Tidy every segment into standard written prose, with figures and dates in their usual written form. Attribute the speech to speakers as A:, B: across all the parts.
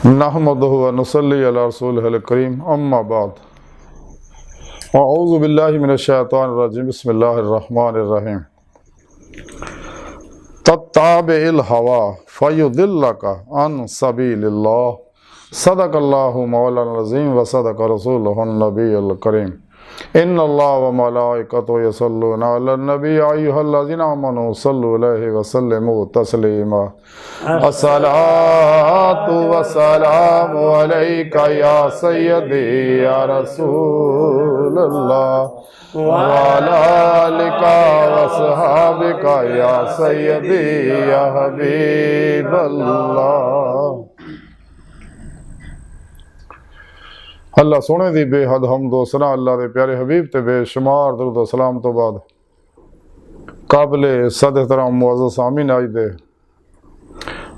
A: नहमदुहु व नुसल्ली अला रसूलिहिल करीम अम्मा बाद अऊज़ु बिल्लाहि मिनश शैतानिर रजीम बिस्मिल्लाहिर रहमानिर रहीम तत्ताबिल हवा फयुदिल्लका अन सबीलिल्लाह सदक़ल्लाहु मौलाना अज़ीम व सदक़ रसूलुहुन नबियुल करीम इन्नल्लाह व मलाइकतहु यसल्लूना अलन नबी या अय्युहल्लज़ीना आमनू सल्लु अलैहि व सल्लिमू तस्लीमा अस्सलातु वस्सलामु अलैका या सय्यदी या रसूलल्लाह व अला आलिका व अस्हाबिका या सय्यदी या हबीबल्लाह। अल्लाह सोने दी बेहद हमदो सना अल्लाह दे प्यारे हबीब ते बेशुमार दरूद व सलाम तो बाद काबिले सद एहतराम मुअज़्ज़ज़ सामीन आज दे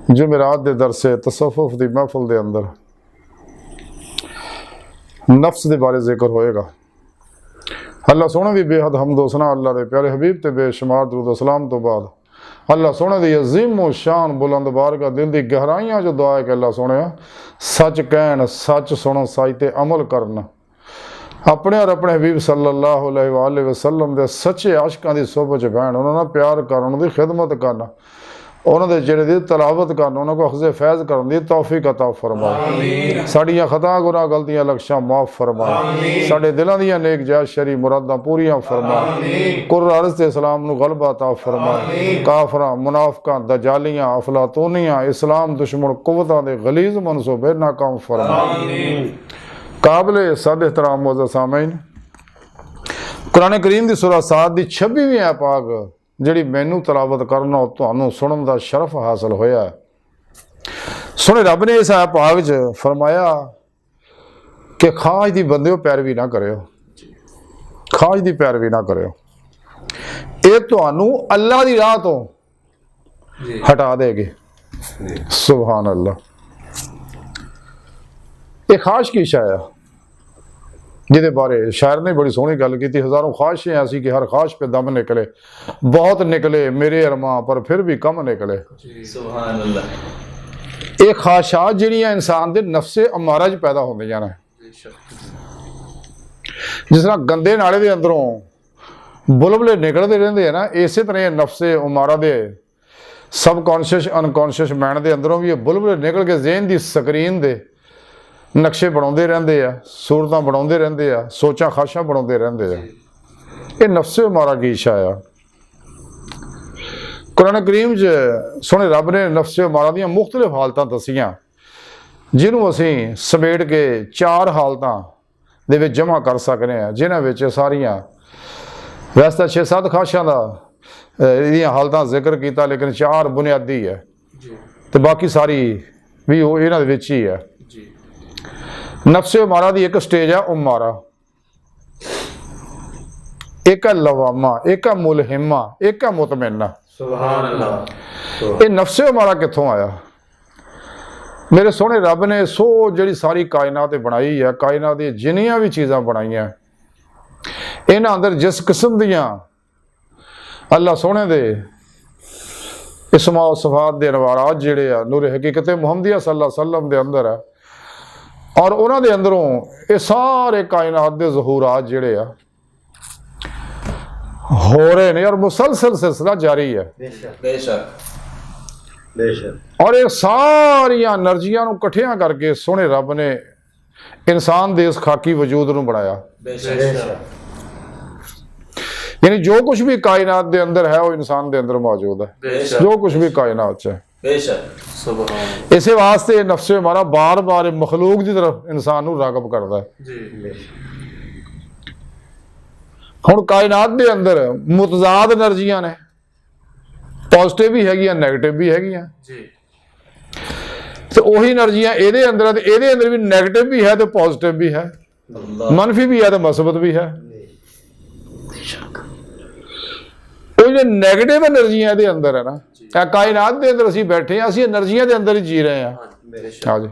A: जुमेरात दे दरसे तसव्वुफ दी महफिल दे अंदर नफ्स दे बारे जिक्र होएगा। अल्लाह सोने दी बेहद हमदो सना अल्लाह दे प्यारे हबीब ते बेशुमार दरूद व सलाम तो बाद अल्लाह सोने दी अजीम व शान बुलंद बारगाह दिल दी गहराइयां जो दुआ है कि अल्लाह सोने सच कहन सच सुनो सच ते अमल करन अपने और अपने हबीब सल्लल्लाहु अलैहि वसल्लम दे सच्चे आशिकां दी सोहबत च बहन उन्हां नाल प्यार करन उन्हां दी खिदमत करन उन्हां दे जेहड़े दी तलावत करन उन्हां को अख़ज़ फैज़ करन दी तौफीक अता फरमाए। साड़ियां खता गुनाह गलतियां लक्शां माफ़ फरमाए। साडे दिलां दियां नेक जायज़ शरी मुरादां पूरियां फरमाए। कुर अर्ज़ ते इस्लाम नूं गलबा अता फरमाए। काफरां मुनाफिकां दजालियां अफलातूनियां इस्लाम दुश्मन कुव्वतां दे गलीज़ मनसूबे नाकाम फरमाए। काबिले सद एहतराम मुअज़्ज़ज़ सामीन कुरान करीम दी सूरह साद दी 26वीं आयत पाक जिहड़ी मैनू तलावत करना तुहानू सुनन दा शरफ हासिल होया है। सुने रब ने इस आयत पाक च फरमाया कि खाज दी बंदिओ पैरवी ना करियो, खाज दी पैरवी ना करियो, ये तुहानू अल्लाह दी राह तो हटा देगी। सुभान अल्लाह। ये खाश की शय है जिहदे बारे शायर ने बड़ी सोहनी गल की। हज़ारों ख्वाहिशें ऐसी कि हर ख्वाहिश पे दम निकले, बहुत निकले मेरे अरमां पर फिर भी कम निकले।
B: सुभान अल्लाह।
A: ये ख्वाहिशात जिहड़ियां इंसान दे नफ्से अमारा च पैदा होंदियां ने। जिस तरह गंदे नाले दे अंदरों बुलबुले निकलते रहंदे हैं ना, इस तरह नफ्से अमारा दे सबकॉन्शियस अनकॉन्शियस माइंड दे अंदरों भी ये बुलबुले निकल के ज़हन दी स्क्रीन दे नक्शे बनाते रहते हैं, सूरतां बनाते रहते हैं, सोचा खाशां बनाते रहते हैं। ये नफ्से मारा की इशाया कुरान करीम च सोने रब ने नफ्से मारा दियां मुख्तलिफ हालतां दसियां जिन्हों असीं समेट के 4 हालतां दे विच जमा कर सकते हैं, जिन्हां विच सारियां वैसे तो 6-7 खाशां दा इहदियां हालतां जिक्र किया लेकिन 4 बुनियादी है तो बाकी सारी भी इन्हां दे विच ही है। नफ्से मारा दी एक स्टेज है उमारा, एक है लवामा, एक है मुलहिमा, एक है मुतमइन्ना।
B: सुभान अल्लाह।
A: ये नफ्से मारा कित्थों आया? मेरे सोहने रब ने सो जिहड़ी सारी कायनात बनाई है, कायनात दी जिन्नियां भी चीज़ां बनाईयां इन्हां अंदर जिस किस्म दियां अल्लाह सोहने दे इस्मा व सिफात दे नवारात जिहड़े आ नूर हकीकत मुहम्मदिया सल्लल्लाहु अलैहि वसल्लम दे अंदर है और उन्होंने अंदरों ये सारे कायनात के ज़हूरात जिहड़े आ हो रहे हैं और मुसलसल सिलसिला जारी है। बेशक। और ये सारिया एनर्जियां नूं इकट्ठियां करके सोहने रब ने इंसान दे इस खाकी वजूद नूं बनाया। यानी जो कुछ भी कायनात के अंदर है वो इंसान के अंदर मौजूद है, जो कुछ भी कायनात है। इस वास्ते नफ्से हमारा बार बार मखलूक की तरफ इंसान को रागब करता है। हुण कायनात के अंदर मुतजाद एनर्जियां ने, पॉजिटिव भी है नैगेटिव भी है तो वही एनर्जियां ये अंदर भी नैगेटिव भी है तो पॉजिटिव भी है, मनफी भी है तो मसबत भी है। वो जो नैगेटिव एनर्जियां ये अंदर है ना, कायनात के अंदर असीं बैठे हैं, असीं एनर्जियां के अंदर ही जी रहे हैं। हाँ जी,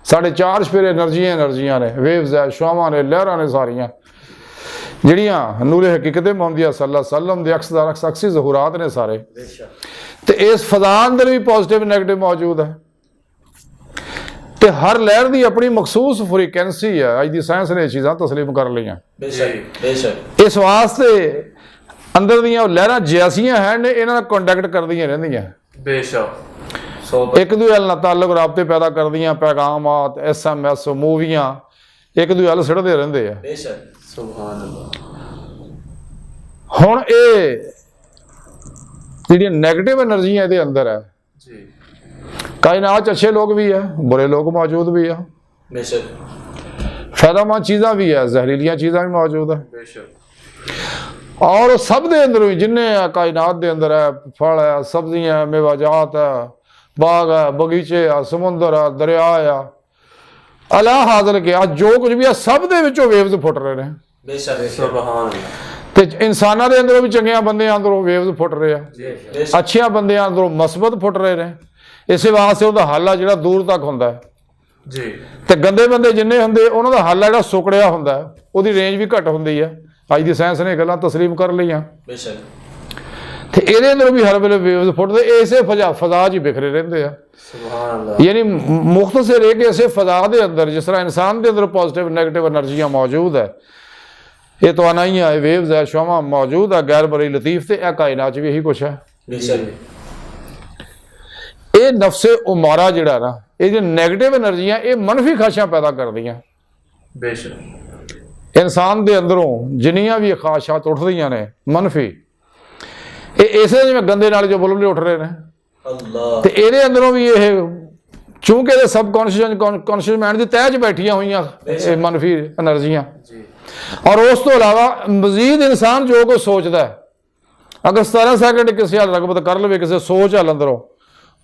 A: साढ़े 4 चफेरे एनर्जियां ने, वेव्स है, शुआवां ने, लहरां ने, सारियां जिहड़ियां नूर हकीकत मुहम्मदिया सल्लल्लाहु अलैहि वसल्लम दे अक्सी ज़हूरात ने सारे। तो इस फज़ा अंदर भी पॉजिटिव नैगेटिव मौजूद है। ਤੇ ਹਰ ਲਹਿਰ ਦੀ ਆਪਣੀ ਮਖਸੂਸ ਫ੍ਰੀਕੁਐਂਸੀ ਹੈ। ਅੱਜ ਦੀ ਸਾਇੰਸ ਨੇ ਇਹ ਚੀਜ਼ਾਂ ਤਸਲੀਮ ਕਰ ਲਈਆਂ।
B: बेशक बेशक
A: ਇਸ ਵਾਸਤੇ ਅੰਦਰ ਦੀਆਂ ਲਹਿਰਾਂ ਜੈਸੀਆਂ ਹਨ ਇਹਨਾਂ ਨਾਲ ਕੰਟੈਕਟ ਕਰਦੀਆਂ ਰਹਿੰਦੀਆਂ।
C: बेशक
A: ਇੱਕ ਦੂਜੇ ਨਾਲ ਤਾਲੁਕ ਰਾਬਤੇ ਪੈਦਾ ਕਰਦੀਆਂ, ਪੈਗਾਮਾਤ, SMS, ਮੂਵੀਆਂ ਇੱਕ ਦੂਜੇ ਨਾਲ ਸਿੱਟਦੇ ਰਹਿੰਦੇ ਆ।
B: बेशक
C: सुभान अल्लाह
A: ਹੁਣ ਇਹ ਜਿਹੜੀਆਂ ਨੈਗੇਟਿਵ એનર્ਜੀਆਂ ਇਹਦੇ ਅੰਦਰ ਹੈ,
C: जी
A: ਕਾਇਨਾਤ 'ਚ ਅੱਛੇ ਲੋਕ ਵੀ ਹੈ, ਬੁਰੇ ਲੋਕ ਮੌਜੂਦ ਵੀ ਆ,
B: बेशक
A: ਫਾਇਦਾਮੰਦ ਚੀਜ਼ਾਂ ਵੀ ਹੈ, ਜ਼ਹਿਰੀਲੀਆਂ ਚੀਜ਼ਾਂ ਵੀ ਮੌਜੂਦ ਹੈ।
C: बेशक
A: ਔਰ ਸਭ ਦੇ ਅੰਦਰ ਵੀ ਜਿੰਨੇ ਆ ਕਾਇਨਾਤ ਦੇ ਅੰਦਰ ਹੈ, ਫਲ ਹੈ, ਸਬਜ਼ੀਆਂ ਹੈ, ਮੇਵਾਜਾਤ ਹੈ, ਬਾਗ ਹੈ, ਬਗੀਚੇ ਆ, ਸਮੁੰਦਰ ਆ, ਦਰਿਆ ਆ, ਅਲਾ ਹਾਜ਼ਰ ਕਿ ਜੋ ਕੁਝ ਵੀ ਆ ਸਭ ਦੇ ਵਿੱਚੋਂ ਵੇਵਜ਼ ਫੁੱਟ ਰਹੇ ਨੇ।
B: बेशक
C: सुभान अल्लाह
A: ਤੇ ਇਨਸਾਨਾਂ ਦੇ ਅੰਦਰੋਂ ਵੀ ਚੰਗਿਆਂ ਬੰਦਿਆਂ ਅੰਦਰੋਂ ਵੇਵਜ਼ ਫੁੱਟ ਰਹੇ ਆ,
B: बेशक
A: ਅੱਛਿਆਂ ਬੰਦਿਆਂ ਅੰਦਰੋਂ ਮਸਬਤ ਫੁੱਟ ਰਹੇ ਨੇ। ਇਸੇ ਵਾਸਤੇ ਉਹਦਾ ਹੱਲ ਆ ਜਿਹੜਾ ਦੂਰ ਤੱਕ ਹੁੰਦਾ ਹੈ,
C: जी
A: ਤੇ ਗੰਦੇ ਬੰਦੇ ਜਿੰਨੇ ਹੁੰਦੇ ਉਹਨਾਂ ਦਾ ਹੱਲ ਆ ਜਿਹੜਾ ਸੁਕੜਿਆ ਹੁੰਦਾ ਹੈ, ਉਹਦੀ ਰੇਂਜ ਵੀ ਘੱਟ ਹੁੰਦੀ ਹੈ। ਅੱਜ ਦੀ ਸਾਇੰਸ ਨੇ ਇਹ ਗੱਲਾਂ ਤਸਲੀਮ ਕਰ ਲਈਆਂ।
B: बेशक
A: ਤੇ ਇਹਦੇ ਅੰਦਰ ਵੀ ਹਰ ਵੇਲੇ ਵੇਵਜ਼ ਫੁੱਟਦੇ, ਇਸੇ ਫਜ਼ਾ 'ਚ ਹੀ ਬਿਖਰੇ ਰਹਿੰਦੇ ਆ।
C: सुभान अल्लाह
A: ਯਾਨੀ ਮੁਖਤਸਰ ਇਹ ਕਿ ਇਸੇ ਫਜ਼ਾ ਦੇ ਅੰਦਰ ਜਿਸ ਤਰ੍ਹਾਂ ਇਨਸਾਨ ਦੇ ਅੰਦਰ ਪੋਜ਼ਿਟਿਵ ਨੈਗੇਟਿਵ એનર્ਜੀਆਂ ਮੌਜੂਦ ਹੈ, ਇਹ ਤਵਾਨਾਈਆਂ, ਇਹ ਵੇਵਜ਼ ਹੈ, ਸ਼ੁਆਵਾਂ ਮੌਜੂਦ ਹੈ, ਗੈਰ ਬਰੀ ਲਤੀਫ, ਤੇ ਇਹ ਕਾਇਨਾਤ 'ਚ ਵੀ ਇਹੀ ਕੁਛ ਹੈ।
B: बेशक
A: ਇਹ ਨਫਸੇ ਉਮਾਰਾ ਜਿਹੜਾ ਨਾ, ਇਹ ਜੋ ਨੈਗੇਟਿਵ એનર્ਜੀਆਂ ਇਹ ਮਨਫੀ ਖਾਸ਼ਾਂ ਪੈਦਾ ਕਰਦੀਆਂ।
C: बेशक
A: ਇਨਸਾਨ ਦੇ ਅੰਦਰੋਂ ਜਿੰਨੀਆਂ ਵੀ ਖਾਸ਼ਾਤ ਉੱਠਦੀਆਂ ਨੇ ਮਨਫੀ, ਇਹ ਇਸੇ ਜਿਵੇਂ ਗੰਦੇ ਨਾਲ ਜੋ ਬੁਲਬੁਲੇ ਉੱਠ ਰਹੇ ਨੇ,
B: अल्लाह
A: ਤੇ ਇਹਦੇ ਅੰਦਰੋਂ ਵੀ ਇਹ ਚੂੰਕਿ ਇਹਦੇ ਸਬਕੌਂਸ਼ੀਅਸ ਮਾਈਂਡ ਦੀ ਤਹਿ 'ਚ ਬੈਠੀਆਂ ਹੋਈਆਂ ਇਹ ਮਨਫੀ એનર્ਜੀਆਂ।
C: जी
A: ਔਰ ਉਸ ਤੋਂ ਇਲਾਵਾ ਮਜ਼ੀਦ ਇਨਸਾਨ ਜੋ ਕੁਝ ਸੋਚਦਾ ਹੈ, ਅਗਰ 17 ਸੈਕਿੰਡ ਕਿਸੇ ਹਾਲ ਰਗਬਤ ਕਰ ਲਵੇ, ਕਿਸੇ ਸੋਚ ਹਾਲ ਅੰਦਰੋਂ,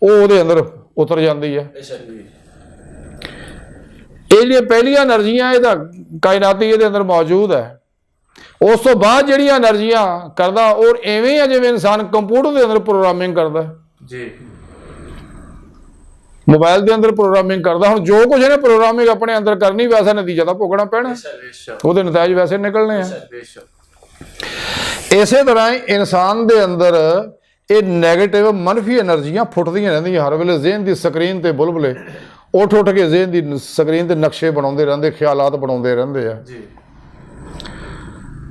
A: ਉਹ ਉਹਦੇ ਅੰਦਰ ਉਤਰ ਜਾਂਦੀ ਹੈ।
B: बेशक
A: ਇਹ ਜਿਹੜੀਆਂ ਪਹਿਲੀਆਂ એનર્ਜੀਆਂ ਇਹਦਾ ਕਾਇਨਾਤੀ ਇਹਦੇ ਅੰਦਰ ਮੌਜੂਦ ਹੈ। ਉਸ ਤੋਂ ਬਾਅਦ ਜਿਹੜੀਆਂ એનર્ਜੀਆਂ ਕਰਦਾ ਔਰ ਐਵੇਂ ਆ ਜਿਵੇਂ ਇਨਸਾਨ ਕੰਪਿਊਟਰ ਦੇ ਅੰਦਰ ਪ੍ਰੋਗਰਾਮਿੰਗ ਕਰਦਾ,
C: जी
A: ਮੋਬਾਈਲ ਦੇ ਅੰਦਰ ਪ੍ਰੋਗਰਾਮਿੰਗ ਕਰਦਾ। ਹੁਣ ਜੋ ਕੁਝ ਇਹਨੇ ਪ੍ਰੋਗਰਾਮਿੰਗ ਆਪਣੇ ਅੰਦਰ ਕਰਨੀ, ਵੈਸਾ ਨਤੀਜਾ ਤਾਂ ਭੋਗਣਾ ਪੈਣਾ,
C: बेशक
A: ਉਹਦੇ ਨਤੀਜੇ ਵੈਸੇ ਨਿਕਲਣੇ ਆ।
C: बेशक
A: ਇਸੇ ਤਰ੍ਹਾਂ ਹੀ ਇਨਸਾਨ ਦੇ ਅੰਦਰ ਇਹ ਨੈਗੇਟਿਵ ਮਨਫੀ એનર્ਜੀਆਂ ਫੁੱਟਦੀਆਂ ਰਹਿੰਦੀਆਂ ਹਰ ਵੇਲੇ। ਜ਼ਿਹਨ ਦੀ ਸਕਰੀਨ ਤੇ ਬੁਲਬੁਲੇ ਉੱਠ ਕੇ ਜ਼ਿਹਨ ਦੀ ਸਕਰੀਨ ਤੇ ਨਕਸ਼ੇ ਬਣਾਉਂਦੇ ਰਹਿੰਦੇ, ਖਿਆਲਾਤ ਬਣਾਉਂਦੇ ਰਹਿੰਦੇ ਆ।
C: जी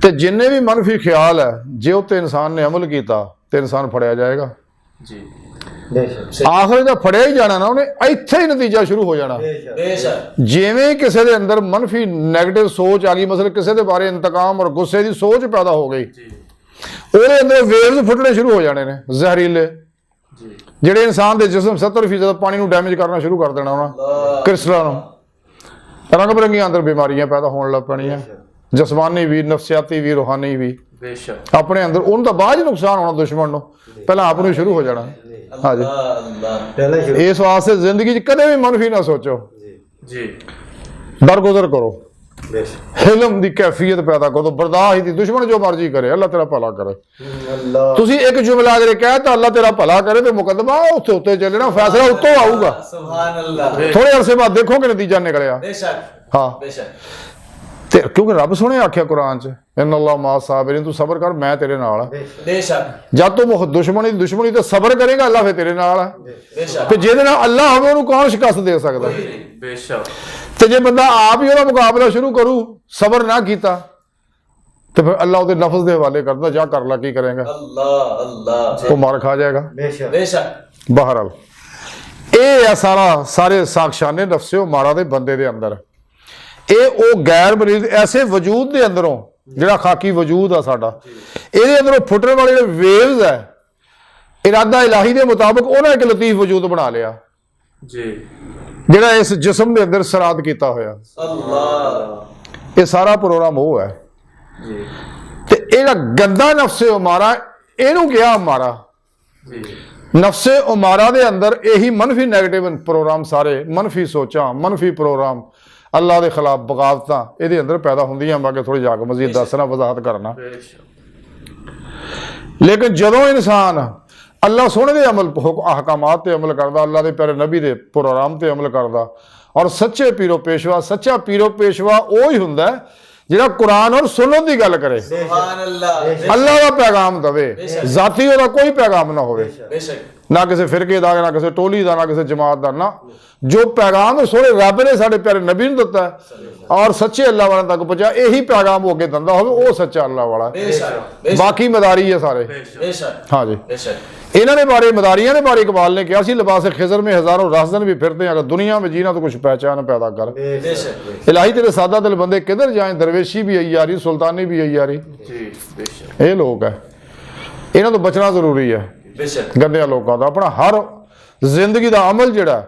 A: ਤੇ ਜਿੰਨੇ ਵੀ ਮਨਫੀ ਖਿਆਲ ਹੈ, ਜੇ ਉੱਤੇ ਇਨਸਾਨ ਨੇ ਅਮਲ ਕੀਤਾ ਤੇ ਇਨਸਾਨ ਫੜਿਆ ਜਾਏਗਾ।
C: जी
A: ਆਖਰ ਇਹਦਾ ਫੜਿਆ ਹੀ ਜਾਣਾ ਨਾ, ਉਹਨੇ ਇੱਥੇ ਹੀ ਨਤੀਜਾ ਸ਼ੁਰੂ ਹੋ ਜਾਣਾ।
B: बेशक
A: ਜਿਵੇਂ ਕਿਸੇ ਦੇ ਅੰਦਰ ਮਨਫੀ ਨੈਗੇਟਿਵ ਸੋਚ ਆ ਗਈ, ਮਤਲਬ ਕਿਸੇ ਦੇ ਬਾਰੇ ਇੰਤਕਾਮ ਔਰ ਗੁੱਸੇ ਦੀ ਸੋਚ ਪੈਦਾ ਹੋ ਗਈ,
C: जी
A: ਉਹਦੇ ਅੰਦਰ ਵੇਵਜ਼ ਫੁੱਟਣੇ ਸ਼ੁਰੂ ਹੋ ਜਾਣੇ ਨੇ ਜ਼ਹਿਰੀਲੇ,
C: जी
A: ਜਿਹੜੇ ਇਨਸਾਨ ਦੇ ਜਿਸਮ 70% ਪਾਣੀ ਨੂੰ ਡੈਮੇਜ ਕਰਨਾ ਸ਼ੁਰੂ ਕਰ ਦੇਣਾ ਉਹਨਾਂ ਕ੍ਰਿਸਟਲਾਂ ਨੂੰ। ਰੰਗ ਬਰੰਗੀਆਂ ਅੰਦਰ ਬਿਮਾਰੀਆਂ ਪੈਦਾ ਹੋਣ ਲੱਗ ਪੈਣੀਆਂ, ਜਸਮਾਨੀ ਵੀ, ਨਫਸਿਆਤੀ ਵੀ, ਰੂਹਾਨੀ ਵੀ।
C: बेशक
A: ਆਪਣੇ ਅੰਦਰ ਉਹਨੂੰ ਤਾਂ ਬਾਅਦ ਹੀ ਨੁਕਸਾਨ ਹੋਣਾ ਦੁਸ਼ਮਣ ਨੂੰ, ਪਹਿਲਾਂ ਆਪ ਨੂੰ ਸ਼ੁਰੂ ਹੋ ਜਾਣਾ। ਹਾਂਜੀ,
B: अल्लाह
A: ਇਸ ਵਾਸਤੇ ਜ਼ਿੰਦਗੀ 'ਚ ਕਦੇ ਵੀ ਮਨਫੀ ਨਾ ਸੋਚੋ,
C: जी
A: ਦਰਗੁਜ਼ਰ ਕਰੋ, ਹਿਲਮ ਦੀ ਕੈਫੀਅਤ ਪੈਦਾ ਕਰੋ, ਬਰਦਾਸ਼ਤ ਦੀ। ਦੁਸ਼ਮਣ ਜੋ ਮਰਜ਼ੀ ਕਰੇ, ਅੱਲਾਹ ਤੇਰਾ ਭਲਾ ਕਰੇ। ਤੁਸੀਂ ਇੱਕ ਜੁਮਲਾ ਅਗਰ ਕਹਿ ਤਾਂ ਅੱਲਾਹ ਤੇਰਾ ਭਲਾ ਕਰੇ, ਤੇ ਮੁਕੱਦਮਾ ਉੱਤੇ ਚੱਲਣਾ, ਫੈਸਲਾ ਉੱਤੋਂ ਆਊਗਾ।
B: सुभान अल्लाह
A: ਥੋੜੇ ਅਰਸੇ ਬਾਅਦ ਦੇਖੋਗੇ ਨਤੀਜਾ ਨਿਕਲਿਆ।
B: बेशक
A: ਹਾਂ,
B: बेशक
A: ਤੇ ਕਿਉਂਕਿ ਰੱਬ ਸੋਹਣੇ ਆਖਿਆ ਕੁਰਾਨ 'ਚ, ਇਨ ਅੱਲਾਹ ਮਾ ਸਾਬਰੀਨ, ਤੂੰ ਸਬਰ ਕਰ, ਮੈਂ ਤੇਰੇ ਨਾਲ ਆ।
B: बेशक
A: ਜਦ ਤੂੰ ਦੁਸ਼ਮਣੀ ਤੇ ਸਬਰ ਕਰੇਗਾ, ਅੱਲਾਹ ਫਿਰ ਤੇਰੇ ਨਾਲ ਆ।
B: बेशक
A: ਤੇ ਜਿਹਦੇ ਨਾਲ ਅੱਲਾਹ ਹੋਵੇ ਉਹਨੂੰ ਕੌਣ ਸ਼ਿਕਸਤ ਦੇ ਸਕਦਾ?
C: बेशक
A: ਤੇ ਜੇ ਬੰਦਾ ਆਪ ਹੀ ਉਹਦਾ ਮੁਕਾਬਲਾ ਸ਼ੁਰੂ ਕਰੂ, ਸਬਰ ਨਾ ਕੀਤਾ, ਤੇ ਫਿਰ ਅੱਲਾਹ ਉਹਦੇ ਨਫਸ ਦੇ ਹਵਾਲੇ ਕਰਦਾ, ਜਾ ਕਰ ਲਾ, ਕੀ ਕਰੇਗਾ?
B: अल्लाह अल्लाह
A: ਉਹ ਮਾਰ ਖਾ ਜਾਏਗਾ।
B: बेशक
A: ਬਹਰਹਾਲ ਇਹ ਆ ਸਾਰੇ ਸਾਖਸ਼ਾਨੇ ਨਫਸੇ ਮਾਰਾ ਦੇ ਬੰਦੇ ਦੇ ਅੰਦਰ। ਇਹ ਉਹ ਗੈਰ ਮਰੀਜ਼ ਐਸੇ ਵਜੂਦ ਦੇ ਅੰਦਰੋਂ, ਜਿਹੜਾ ਖਾਕੀ ਵਜੂਦ ਆ ਸਾਡਾ, ਇਹਦੇ ਅੰਦਰੋਂ ਫੁੱਟਣ ਵਾਲੇ ਜਿਹੜੇ ਵੇਵਜ਼ ਹੈ, ਇਰਾਦਾ ਇਲਾਹੀ ਦੇ ਮੁਤਾਬਕ ਉਹਨਾਂ ਇੱਕ ਲਤੀਫ ਵਜੂਦ ਬਣਾ ਲਿਆ,
C: जी
A: ਜਿਹੜਾ ਇਸ ਜਿਸਮ ਦੇ ਅੰਦਰ ਸਰਾਦ ਕੀਤਾ ਹੋਇਆ।
B: अल्लाह
A: ਇਹ ਸਾਰਾ ਪ੍ਰੋਗਰਾਮ ਉਹ ਹੈ।
C: जी
A: ਤੇ ਇਹਦਾ ਗੰਦਾ ਨਫਸੇ ਉਮਾਰਾ, ਇਹਨੂੰ ਕਿਹਾ ਮਾਰਾ।
C: जी
A: ਨਫਸੇ ਉਮਾਰਾ ਦੇ ਅੰਦਰ ਇਹੀ ਮਨਫੀ ਨੈਗੇਟਿਵ ਪ੍ਰੋਗਰਾਮ, ਸਾਰੇ ਮਨਫੀ ਸੋਚਾਂ, ਮਨਫੀ ਪ੍ਰੋਗਰਾਮ, ਅੱਲਾਹ ਦੇ ਖਿਲਾਫ ਬਗਾਵਤਾਂ ਇਹਦੇ ਅੰਦਰ ਪੈਦਾ ਹੁੰਦੀਆਂ। ਮੈਂ ਥੋੜੀ ਜਾ ਕੇ ਮਜ਼ੀਦ ਦੱਸਣਾ, ਵਜ਼ਾਹਤ ਕਰਨਾ।
C: बेशक
A: ਲੇਕਿਨ ਜਦੋਂ ਇਨਸਾਨ ਅੱਲਾਹ ਸੋਹਣੇ ਦੇ ਅਮਲ ਅਹਕਾਮਾਤ ਤੇ ਅਮਲ ਕਰਦਾ, ਅੱਲਾਹ ਦੇ ਪਿਆਰੇ ਨਬੀ ਦੇ ਪ੍ਰੋਗਰਾਮ ਤੇ ਅਮਲ ਕਰਦਾ, ਔਰ ਸੱਚੇ ਪੀਰੋ ਪੇਸ਼ਵਾ, ਸੱਚਾ ਪੀਰੋ ਪੇਸ਼ਵਾ ਉਹ ਹੀ ਹੁੰਦਾ ਜਿਹੜਾ ਕੁਰਾਨ ਔਰ ਸੁਨਨਤ ਦੀ ਗੱਲ ਕਰੇ,
B: सुभान अल्लाह
A: ਅੱਲਾਹ ਦਾ ਪੈਗਾਮ ਦਵੇ, ਜ਼ਾਤੀ ਉਹਦਾ ਕੋਈ ਪੈਗਾਮ ਨਾ ਹੋਵੇ।
B: बेशक
A: ना किसी फिरके का, ना किसी टोली का, ना किसी जमात का। ना जो पैगाम सोने रब ने साढ़े प्यारे नबी ने दिता है और सच्चे अल्लाह वाले तक पहुंचा, यही पैगाम वो अगे दिंदा होवे, वो सच्चा अल्लाह वाला है।
B: बेशक
A: बाकी मदारी है सारे।
B: बेशक
A: हाँ जी,
B: बेशक
A: इन्होंने बारे मदारियां ने बारे इकबाल ने कहा, लिबास खिजर में हजारों राजदन भी फिरते हैं, अगर दुनिया में जीना तो कुछ पहचान पैदा कर।
B: बेशक
A: इलाही तेरे सादा दिल बंदे किधर जाए, दरवेशी भी अय्यारी, सुल्तानी भी अय्यारी,
C: जी बेशक
A: ये लोग है, इन्हों तो बचना जरूरी है।
B: बेशक
A: गंदिया लोगों का अपना हर जिंदगी का अमल जिहड़ा,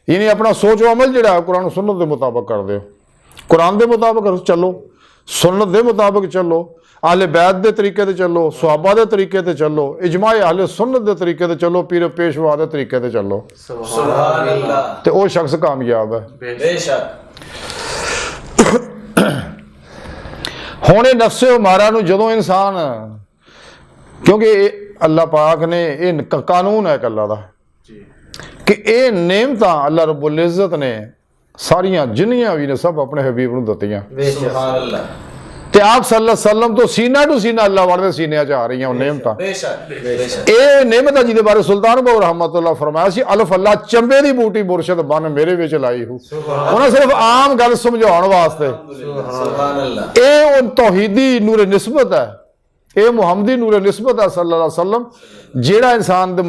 A: यानी अपना सोचो अमल जिहड़ा कुरान सुन्नत के मुताबिक कर दो। कुरान के मुताबिक चलो, सुन्नत के मुताबिक चलो, आहले बैत के तरीके से चलो, सहाबा के तरीके से चलो, इजमाए आहले सुन्नत के तरीके से चलो, पीर पेशवा के तरीके से चलो,
B: सुभान अल्लाह,
A: तो वो शख्स कामयाब है।
B: बेशक
A: हुणे नफ्से उमारा नूं जदों इंसान, क्योंकि अल्लाह पाक ने ये कानून है अल्लाह का
C: जी
A: कि ये नेमतां अल्लाह रब्बुल इज्जत ने सारियां जिन्नियां भी ने सब अपने हबीब नूं दित्तियां।
B: सुभान अल्लाह,
A: ते आप सल्लल्लाहु अलैहि वसल्लम तो सीना टू सीना अल्लाह वाले सीने च आ रही हैं नेमतां।
B: बेशक बेशक
A: ये नेमत जिहदे बारे सुल्तान बहु रहमतुल्लाह फरमाया सी, अल्फ अल्लाह चंबे दी बूटी मुर्शद बन मेरे विच लाई हूं। उन्हें सिर्फ आम गल समझाउण वास्ते,
B: सुभान अल्लाह,
A: ये तौहीदी नूर निस्बत है, ये मुहम्मदी नूर निस्बत है सल्लल्लाहु अलैहि वसल्लम, जेड़ा इंसान दे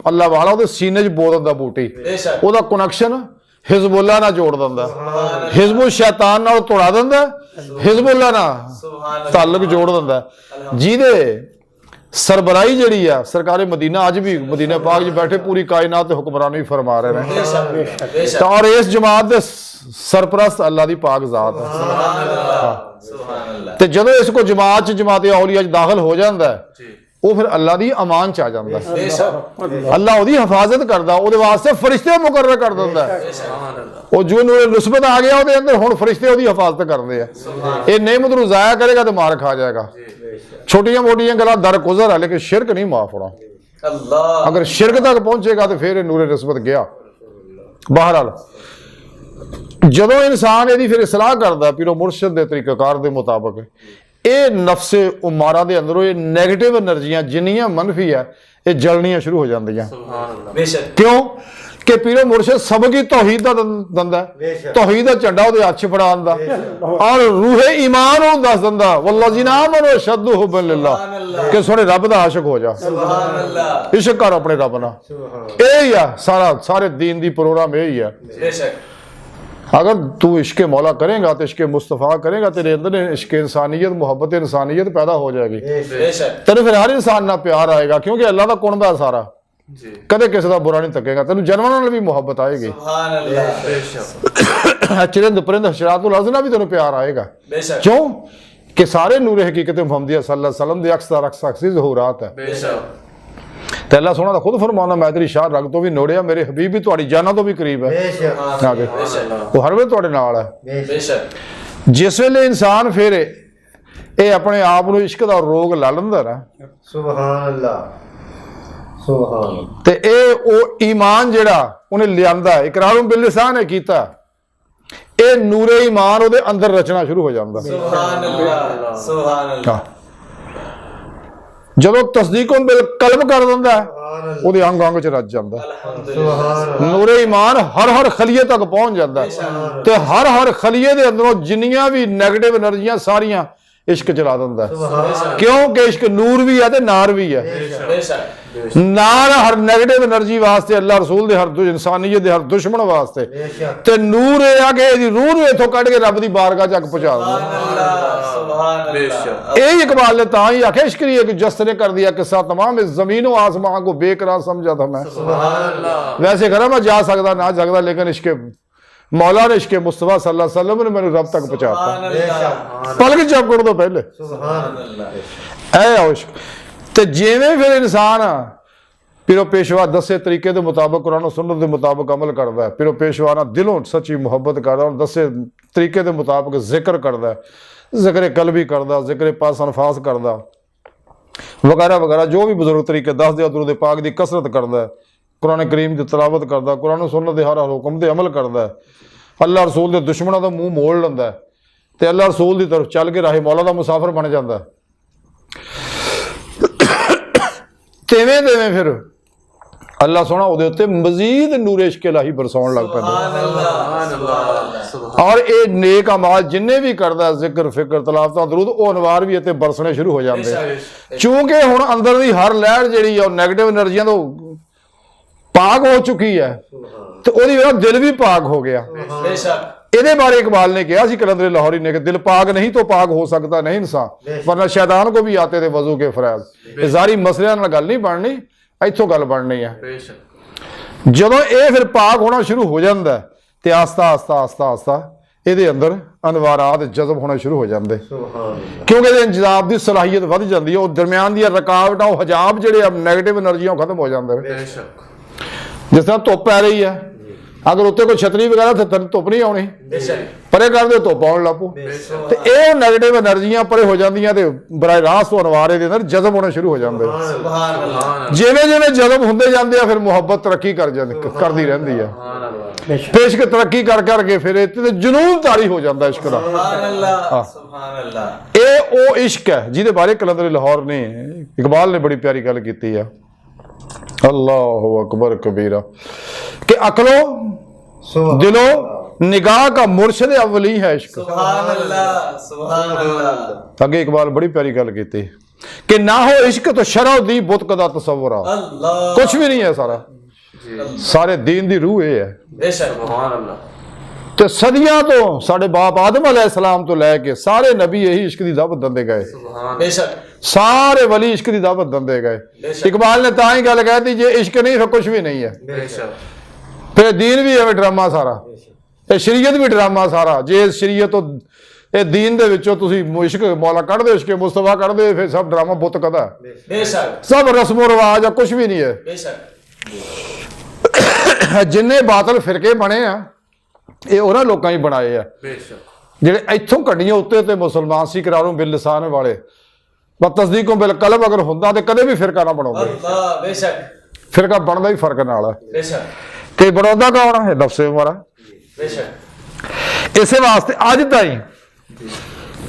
A: अल्लाह वाला उहदे सीने च बो दिंदा बूटी,
B: बेशक
A: ਉਹਦਾ कनैक्शन हिजबुल्ला ਨਾਲ जोड़ ਦਿੰਦਾ, हिजबुल शैतान ਨਾਲ ਤੋੜਾ ਦਿੰਦਾ, हिजबुल्ला ਨਾਲ
B: सुभान
A: ਤਾਲੁਕ जोड़ ਦਿੰਦਾ, ਜਿਹਦੇ सरबराही ਜਿਹੜੀ ਆ सरकार मदीना अज भी मदीना पाक च बैठे पूरी कायनात ते हुक्मरानी फरमा रहे हैं।
B: बेशक बेशक
A: और इस जमात दे सरपरस्त अल्लाह दी पाक जात है।
B: सुभान अल्लाह, सुभान अल्लाह,
A: ਤੇ ਜਦੋਂ ਇਸ ਕੋ ਜਮਾਤ ਚ ਜਮਾਤ ਔਲੀਆ ਚ ਦਾਖਲ ਹੋ ਜਾਂਦਾ ਹੈ,
C: जी
A: ਉਹ ਫਿਰ ਅੱਲਾ ਦੀ ਅਮਾਨ ਚ ਆ ਜਾਂਦਾ ਹੈ।
B: बेशक
A: ਅੱਲਾ ਉਹਦੀ ਹਿਫਾਜ਼ਤ ਕਰਦਾ, ਉਹਦੇ ਵਾਸਤੇ ਫਰਿਸ਼ਤੇ ਮੁਕਰਰ ਕਰ ਦਿੰਦਾ ਹੈ।
C: सुभान अल्लाह,
A: ਉਹ ਜੋ ਨੂਰ ਨਿਸਬਤ ਆ ਗਿਆ ਉਹਦੇ ਅੰਦਰ, ਹੁਣ ਫਰਿਸ਼ਤੇ ਉਹਦੀ ਹਿਫਾਜ਼ਤ ਕਰਦੇ ਆ। ਇਹ नेमत ਨੂੰ ਜ਼ਾਇਆ ਕਰੇਗਾ ਤੇ ਮਾਰ ਖਾ ਜਾਏਗਾ। ਛੋਟੀਆਂ ਮੋਟੀਆਂ ਗੱਲਾਂ ਦਰਗੁਜ਼ਰ ਹੈ, ਲੇਕਿन शिरक नहीं माफ होना।
B: अल्लाह,
A: अगर शिरक तक पहुंचेगा तो फिर नूर निस्बत गया। बहरहाल ਜਦੋਂ ਇਨਸਾਨ ਇਹਦੀ ਫਿਰ ਇਸਲਾਹ ਕਰਦਾ ਪੀਰੋ ਮੁਰਸ਼ਿਦ ਦੇ ਤਰੀਕਾਕਾਰ ਦੇ ਮੁਤਾਬਕ, ਇਹ ਨਫਸੇ ਉਮਾਰਾ ਦੇ ਅੰਦਰੋਂ ਇਹ ਨੈਗੇਟਿਵ એનર્ਜੀਆਂ ਜਿੰਨੀਆਂ ਮੰਨਫੀ ਹੈ ਇਹ ਜਲਣੀਆਂ ਸ਼ੁਰੂ ਹੋ ਜਾਂਦੀਆਂ।
C: सुभान अल्लाह,
B: बेशक
A: ਕਿਉਂ ਕਿ ਪੀਰੋ ਮੁਰਸ਼ਿਦ ਸਬਕੀ ਤੌਹੀਦ ਦਾ ਦਿੰਦਾ, ਤੌਹੀਦ ਦਾ ਝੰਡਾ ਉਹਦੇ ਹੱਥ 'ਚ ਫੜਾ ਦਿੰਦਾ ਔਰ ਰੂਹੇ ਈਮਾਨ ਉਹਨੂੰ ਦੱਸ ਦਿੰਦਾ, ਵੱਲਜ਼ੀਨਾ ਆਮਨੂ ਅਸ਼ੱਦੁ ਹੁਬਨ ਲਿल्लाह, ਕਿ ਸੋਹਣੇ ਰੱਬ ਦਾ ਆਸ਼ਿਕ ਹੋ ਜਾ,
B: सुभान अल्लाह,
A: ਇਸ਼ਕ ਕਰ ਆਪਣੇ ਰੱਬ ਨਾਲ। ਇਹ ਹੀ ਆ ਸਾਰੇ दीन ਦੀ ਪ੍ਰੋਗਰਾਮ ਇਹ ਹੀ ਆ।
B: बेशक
A: अगर तू इश्क मौला करेगा तो इश्क मुस्तफ़ा करेगा, तेरे अंदर इश्क इंसानियत मोहब्बत इंसानियत पैदा हो जाएगी,
B: बेशक
A: तेरे फिर हर इंसान ना प्यार आएगा, क्योंकि अल्लाह का कुणबा है सारा,
C: जी
A: कदे किसी का बुरा नहीं तकेगा, तेन जानवरों नाल भी मोहब्बत आएगी,
B: सुभान अल्लाह,
C: बेशक
A: चिरिंद परिंद हशरातुल अज़ना भी तेन प्यार आएगा।
B: बेशक
A: क्यों कि सारे नूर हकीकत मुहम्मदिया सल्लल्लाहु अलैहि वसल्लम दे अक्सर अक्सी ज़हूरात है।
C: बेशक
A: ते अल्लाह सोहना दा खुद फरमाना, मैं तेरी शाह रग तो भी नोड़िया, मेरे हबीब भी तुहाडी जाना तो भी करीब है, आगे वो हर वे तुहाडे नाल है।
B: बेशक
A: जिस वेले इंसान फिर ये अपने आप ਨੂੰ इश्क ਦਾ ਰੋਗ ਲਾ ਲੈਂਦਾ ਨਾ,
D: ਸੁਭਾਨ ਅੱਲਾਹ, ਸੁਭਾਨ
A: ਤੇ ਇਹ ਉਹ ਈਮਾਨ ਜਿਹੜਾ ਉਹਨੇ ਲਿਆਂਦਾ, ਇਕਰਾਰ ਬਿਲ ਲਿਸਾਨ ਹੈ ਕੀਤਾ, ਇਹ ਨੂਰੇ ਈਮਾਨ ਉਹਦੇ ਅੰਦਰ ਰਚਣਾ ਸ਼ੁਰੂ ਹੋ ਜਾਂਦਾ।
B: सुभान अल्लाह, सुभान अल्लाह,
A: ਜਦੋਂ ਤਸਦੀਕੋਂ ਬਿਲ ਕਲਬ ਕਰ ਦਿੰਦਾ ਉਹਦੇ ਅੰਗ ਅੰਗ ਚ ਰਚ ਜਾਂਦਾ,
B: अल्हम्दुलिल्लाह,
A: ਨੂਰੇ ਈਮਾਨ ਹਰ ਖਲੀਏ ਤੱਕ ਪਹੁੰਚ ਜਾਂਦਾ, ਤੇ ਹਰ ਖਲੀਏ ਦੇ ਅੰਦਰੋਂ ਜਿੰਨੀਆਂ ਵੀ ਨੈਗੇਟਿਵ એનર્ਜੀਆਂ ਸਾਰੀਆਂ इश्क चला दिंदा है। क्यों कि इश्क नूर भी है ते नार भी है।
B: बेशक
A: नार हर नेगेटिव एनर्जी वास्ते, अल्लाह रसूल दे हर इंसानियत दे हर दुश्मन वास्ते, ते नूर ये आ कि इहदी रूह नूं इथों कढ के रब दी बारगाह तक पहुंचा दिंदा।
B: अल्लाह, सुभान अल्लाह,
C: बेशक
A: यही इकबाल ने तां ही आखे, इश्क एक जस्त ने कर दिया किस्सा तमाम इस जमीन व आसमान को बेकरार समझा था मैं।
B: सुभान अल्लाह,
A: वैसे करा मैं जा सकदा ना सकदा, लेकिन इश्क मौला ने इश्क मुस्तफा सल्लल्लाहु अलैहि वसल्लम ने मैंने रब तक पहुंचाता,
B: सुभान अल्लाह,
A: पलक झपकण तो पहले।
B: सुभान अल्लाह,
A: ऐ इश्क ते जिवें फिर इंसान पिरो पेशवा दसे तरीके के मुताबिक कुरान सुन्नत के मुताबिक अमल करता है, पिरो पेशवा ना दिलों सच्ची मुहब्बत करता और दसे तरीके के मुताबिक जिक्र करता है, जिक्र कल्बी करता, जिक्र पास अनफास करता वगैरह वगैरह, जो भी बुजुर्ग तरीके दस दिया दुरूद पाक की कसरत करता है, कुरान करीम की तलावत करता, कुरान सुन्नत के हर हुक्म से अमल करता है, अल्लाह रसूल के दुश्मनों का मूँह मोड़ लेंदा है, ते अल्लाह रसूल की तरफ चल के राहे मौला का मुसाफिर बन जाता है। तिवें तिवें फिर ਅੱਲਾਹ ਸੋਹਣਾ ਉਹਦੇ ਉੱਤੇ ਮਜ਼ੀਦ ਨੂਰੇ ਇਸ਼ਕ ਇਲਾਹੀ ਬਰਸਾਉਣ ਲੱਗ ਪੈਂਦਾ।
B: ਸੁਭਾਨ ਅੱਲਾਹ ਸੁਭਾਨ
A: ਔਰ ਇਹ ਨੇਕ ਅਮਾਲ ਜਿੰਨੇ ਵੀ ਕਰਦਾ ਜ਼ਿਕਰ ਫਿਕਰ ਤਲਾਵਤਾਂ ਦਰੂਦ ਉਹ ਅਨਵਾਰ ਵੀ ਇੱਥੇ ਬਰਸਣੇ ਸ਼ੁਰੂ ਹੋ ਜਾਂਦੇ। ਚੂੰਕਿ ਹੁਣ ਅੰਦਰ ਦੀ ਹਰ ਲਹਿਰ ਜਿਹੜੀ ਆ ਉਹ ਨੈਗੇਟਿਵ ਐਨਰਜੀਆਂ ਤੋਂ ਪਾਕ ਹੋ ਚੁੱਕੀ ਹੈ ਤੇ ਉਹਦੀ ਵਜ੍ਹਾ ਦਿਲ ਵੀ ਪਾਕ ਹੋ ਗਿਆ।
B: ਬੇਸ਼ੱਕ
A: ਇਹਦੇ ਬਾਰੇ ਇਕਬਾਲ ਨੇ ਕਿਹਾ ਸੀ ਕਲੰਦਰ ਲਾਹੌਰੀ ਨੇ ਕਿ ਦਿਲ ਪਾਕ ਨਹੀਂ तो पाक हो सकता नहीं इंसान वरना शैतान को भी आते थे वजू के फरैब। ਇਹ ਜ਼ਾਰੀ ਮਸਲਿਆਂ ਨਾਲ ਗੱਲ ਨਹੀਂ ਬਣਨੀ, ਇੱਥੋਂ ਗੱਲ ਬਣਨੀ ਹੈ।
C: ਬੇਸ਼ੱਕ
A: ਜਦੋਂ ਇਹ ਫਿਰ ਪਾਕ ਹੋਣਾ ਸ਼ੁਰੂ ਹੋ ਜਾਂਦਾ ਤੇ ਆਸਤਾ ਆਸਤਾ ਆਸਤਾ ਆਸਤਾ ਇਹਦੇ ਅੰਦਰ ਅਨਵਾਰਾਤ ਜਜ਼ਬ ਹੋਣਾ ਸ਼ੁਰੂ ਹੋ ਜਾਂਦੇ ਕਿਉਂਕਿ ਇਹਦੇ ਇੰਜਜ਼ਾਬ ਦੀ ਸਲਾਹੀਅਤ ਵੱਧ ਜਾਂਦੀ ਹੈ। ਉਹ ਦਰਮਿਆਨ ਦੀਆਂ ਰੁਕਾਵਟਾਂ ਉਹ ਹਜਾਬ ਜਿਹੜੇ ਆ ਨੈਗੇਟਿਵ એનર્ਜੀਆਂ ਉਹ ਖਤਮ ਹੋ ਜਾਂਦੇ ਨੇ।
C: ਬੇਸ਼ੱਕ
A: ਜਿਸ ਤਰ੍ਹਾਂ ਧੁੱਪ ਪੈ ਰਹੀ ਹੈ, ਅਗਰ ਉੱਤੇ ਕੋਈ ਛਤਰੀ ਵਗੈਰਾ ਤੇ ਧੁੱਪ ਨਹੀਂ ਆਉਣੀ,
B: ਬੇਸ਼ੱਕ
A: ਪਰੇ ਕਰਦੇ ਧੁੱਪ ਆਉਣ ਲੱਪੋ ਤੇ ਇਹ ਨੈਗੇਟਿਵ એનર્ਜੀਆਂ ਪਰੇ ਹੋ ਜਾਂਦੀਆਂ ਤੇ ਬਰਾਹ ਰਾਸਤ ਤੋਂ ਅਨਵਾਰੇ ਦੇ ਅੰਦਰ ਜਜ਼ਬ ਹੋਣੇ ਸ਼ੁਰੂ ਹੋ ਜਾਂਦੇ।
B: ਸੁਭਾਨ ਅੱਲਾਹ
A: ਜਿਵੇਂ ਜਿਵੇਂ ਜਜ਼ਬ ਹੁੰਦੇ ਜਾਂਦੇ ਆ ਫਿਰ ਮੁਹੱਬਤ ਤਰੱਕੀ ਕਰਦੀ ਰਹਿੰਦੀ ਆ। ਇਸ਼ਕ ਤਰੱਕੀ ਕਰ ਕਰਕੇ ਫਿਰ ਇਹ ਤੇ ਜਨੂਨ ਤਾਰੀ ਹੋ ਜਾਂਦਾ ਇਸ਼ਕ ਦਾ।
B: ਸੁਭਾਨ ਅੱਲਾਹ ਸੁਭਾਨ ਅੱਲਾਹ
A: ਇਹ ਉਹ ਇਸ਼ਕ ਹੈ ਜਿਹਦੇ ਬਾਰੇ ਕਲੰਦਰ ਲਾਹੌਰ ਨੇ ਇਕਬਾਲ ਨੇ ਬੜੀ ਪਿਆਰੀ ਗੱਲ ਕੀਤੀ ਆ। अल्लाह अकबर कबीरा कि अकलो दिलो निगाह का मुर्शद अव्वली है इश्क।
B: सुभान अल्लाह सुभान अल्लाह
A: अगे इकबाल बड़ी प्यारी गल की कि ना हो इश्क तो शरअ दी बुत कदा तसव्वुर
B: अल्लाह
A: कुछ भी नहीं है। सारा सारे दीन दी रूह ये है।
B: बेशक
C: ਸੁਭਾਨ ਅੱਲਾਹ
A: ਤੇ ਸਦੀਆਂ ਤੋਂ ਸਾਡੇ ਬਾਪ ਆਦਮ ਅਲੈਹਿਸਲਾਮ ਤੋਂ ਲੈ ਕੇ ਸਾਰੇ ਨਬੀ ਇਹੀ ਇਸ਼ਕ ਦੀ ਦਾਵਤ ਦਿੰਦੇ ਗਏ।
C: ਸੁਭਾਨ
B: बेशक
A: ਸਾਰੇ ਵਲੀ ਇਸ਼ਕ ਦੀ ਦਾਵਤ ਦਿੰਦੇ ਗਏ।
B: ਬੇਸ਼ੱਕ।
A: ਇਕਬਾਲ ਨੇ ਤਾਂ ਹੀ ਗੱਲ ਕਹਿਤੀ ਜੇ ਇਸ਼ਕ ਨਹੀਂ ਫਿਰ ਕੁਝ ਵੀ ਨਹੀਂ ਹੈ।
C: ਬੇਸ਼ੱਕ
A: ਫਿਰ ਦੀਨ ਵੀ ਐਵੇਂ ਡਰਾਮਾ ਸਾਰਾ, ਇਹ ਸ਼ਰੀਅਤ ਵੀ ਡਰਾਮਾ ਸਾਰਾ। ਜੇ ਸ਼ਰੀਅਤ ਤੋਂ ਇਹ ਦੀਨ ਦੇ ਵਿੱਚੋਂ ਤੁਸੀਂ ਇਸ਼ਕ ਮੌਲਾ ਕੱਢਦੇ ਇਸ਼ਕ ਮੁਸਤਫਾ ਕੱਢਦੇ ਫਿਰ ਸਭ ਡਰਾਮਾ ਬੁੱਤ ਕਦਾ,
B: बेशक
A: ਸਭ ਰਸਮੋ ਰਿਵਾਜ ਆ, ਕੁਝ ਵੀ ਨਹੀਂ ਹੈ।
B: बेशक
A: ਜਿੰਨੇ ਬਾਤਲ ਫਿਰਕੇ ਬਣੇ ਆ ਇਹ ਉਹਨਾਂ ਲੋਕਾਂ ਹੀ ਬਣਾਏ ਆ
C: ਬੇਸ਼ੱਕ
A: ਜਿਹੜੇ ਇੱਥੋਂ ਕੱਢੀਆਂ ਉੱਤੇ ਤੇ ਮੁਸਲਮਾਨ ਸੀ ਕਰਾਰੋਂ ਬਿਲ ਲਿਸਾਨ ਵਾਲੇ ਬ ਤਸਦੀਕੋਂ ਬਿਲ ਕਲਬ ਅਗਰ ਹੁੰਦਾ ਤੇ ਕਦੇ ਵੀ ਫਿਰਕਾ ਨਾ ਬਣਾਉਂਦੇ।
B: अल्लाह बेशक
A: ਫਿਰਕਾ ਬਣਦਾ ਹੀ ਫਰਕ ਨਾਲ ਹੈ
B: बेशक
A: ਤੇ ਬਣਾਉਂਦਾ ਕੌਣ ਹੈ? ਨਫਸੇ ਮਾਰਾ।
B: बेशक
A: ਇਸੇ ਵਾਸਤੇ ਅੱਜ ਤਾਈਂ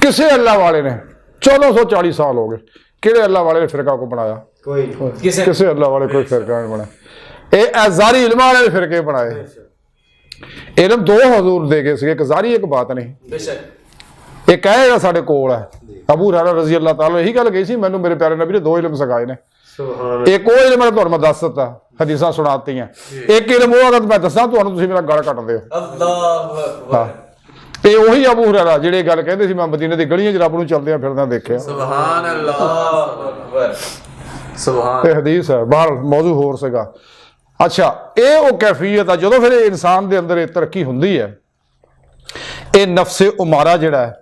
A: ਕਿਸੇ ਅੱਲਾ ਵਾਲੇ ਨੇ 1440 ਸਾਲ ਹੋ ਗਏ ਕਿਹੜੇ ਅੱਲਾ ਵਾਲੇ ਨੇ ਫਿਰਕਾ ਕੋ ਬਣਾਇਆ?
D: कोई
B: किसे
A: ਕਿਸੇ ਅੱਲਾ ਵਾਲੇ ਕੋਈ ਫਿਰਕਾ ਨਹੀਂ ਬਣਾਇਆ। ਇਹ ਅਜ਼ਾਰੀ ਇਲਮਾਂ ਵਾਲੇ ਫਿਰਕੇ ਬਣਾਏ। ਇਲਮ ਦੋ ਹਜ਼ੂਰ ਦੇ ਗਏ ਸੀਗੇ, ਇੱਕ ਜ਼ਾਰੀ ਇੱਕ ਬਾਤ ਨਹੀਂ।
B: बेशक
A: ਇਹ ਕਹੇਗਾ ਸਾਡੇ ਕੋਲ ਹੈ। ਅਬੂ ਹੁਰੈਰਾ ਰਜ਼ੀ ਅੱਲਾਹ ਤਾਲਾ ਇਹੀ ਗੱਲ ਕਹੀ ਸੀ ਮੈਨੂੰ ਮੇਰੇ ਪਿਆਰੇ ਨਬੀ ਨੇ ਦੋ ਇਲਮ ਸਿਖਾਏ ਨੇ।
D: सुभान
A: ਇੱਕ ਉਹ ਇਲਮ ਤੁਹਾਨੂੰ ਮੈਂ ਦੱਸ ਦਿੱਤਾ, ਹਦੀਸਾਂ ਸੁਣਾਤੀਆਂ। ਇੱਕ ਇਲਮ ਉਹ ਅਗਰ ਮੈਂ ਦੱਸਾਂ ਤੁਹਾਨੂੰ ਤੁਸੀਂ ਮੇਰਾ ਗਲ ਕੱਟਦੇ ਹੋ।
B: अल्लाह
A: ਹਾਂ ਤੇ ਉਹੀ ਅਬੂ ਹੁਰੈਰਾ ਜਿਹੜੇ ਗੱਲ ਕਹਿੰਦੇ ਸੀ ਮੈਂ ਮਦੀਨੇ ਦੀ ਗਲੀਆਂ 'ਚ ਰੱਬ ਨੂੰ ਚੱਲਦਿਆਂ ਫਿਰਦਿਆਂ ਦੇਖਿਆ।
C: ਸੁਭਾਨ ਅੱਲਾਹ
B: अल्लाह अकबर
C: ਸੁਭਾਨ
A: ਇਹ ਹਦੀਸ ਹੈ, ਬਾਹਰ ਮੌਜੂ ਹੋਰ ਸੀਗਾ। ਅੱਛਾ ਇਹ ਉਹ ਕੈਫੀਅਤ ਆ ਜਦੋਂ ਫਿਰ ਇਹ ਇਨਸਾਨ ਦੇ ਅੰਦਰ ਇਹ ਤਰੱਕੀ ਹੁੰਦੀ ਹੈ। ਇਹ ਨਫਸੇ ਉਮਾਰਾ ਜਿਹੜਾ ਹੈ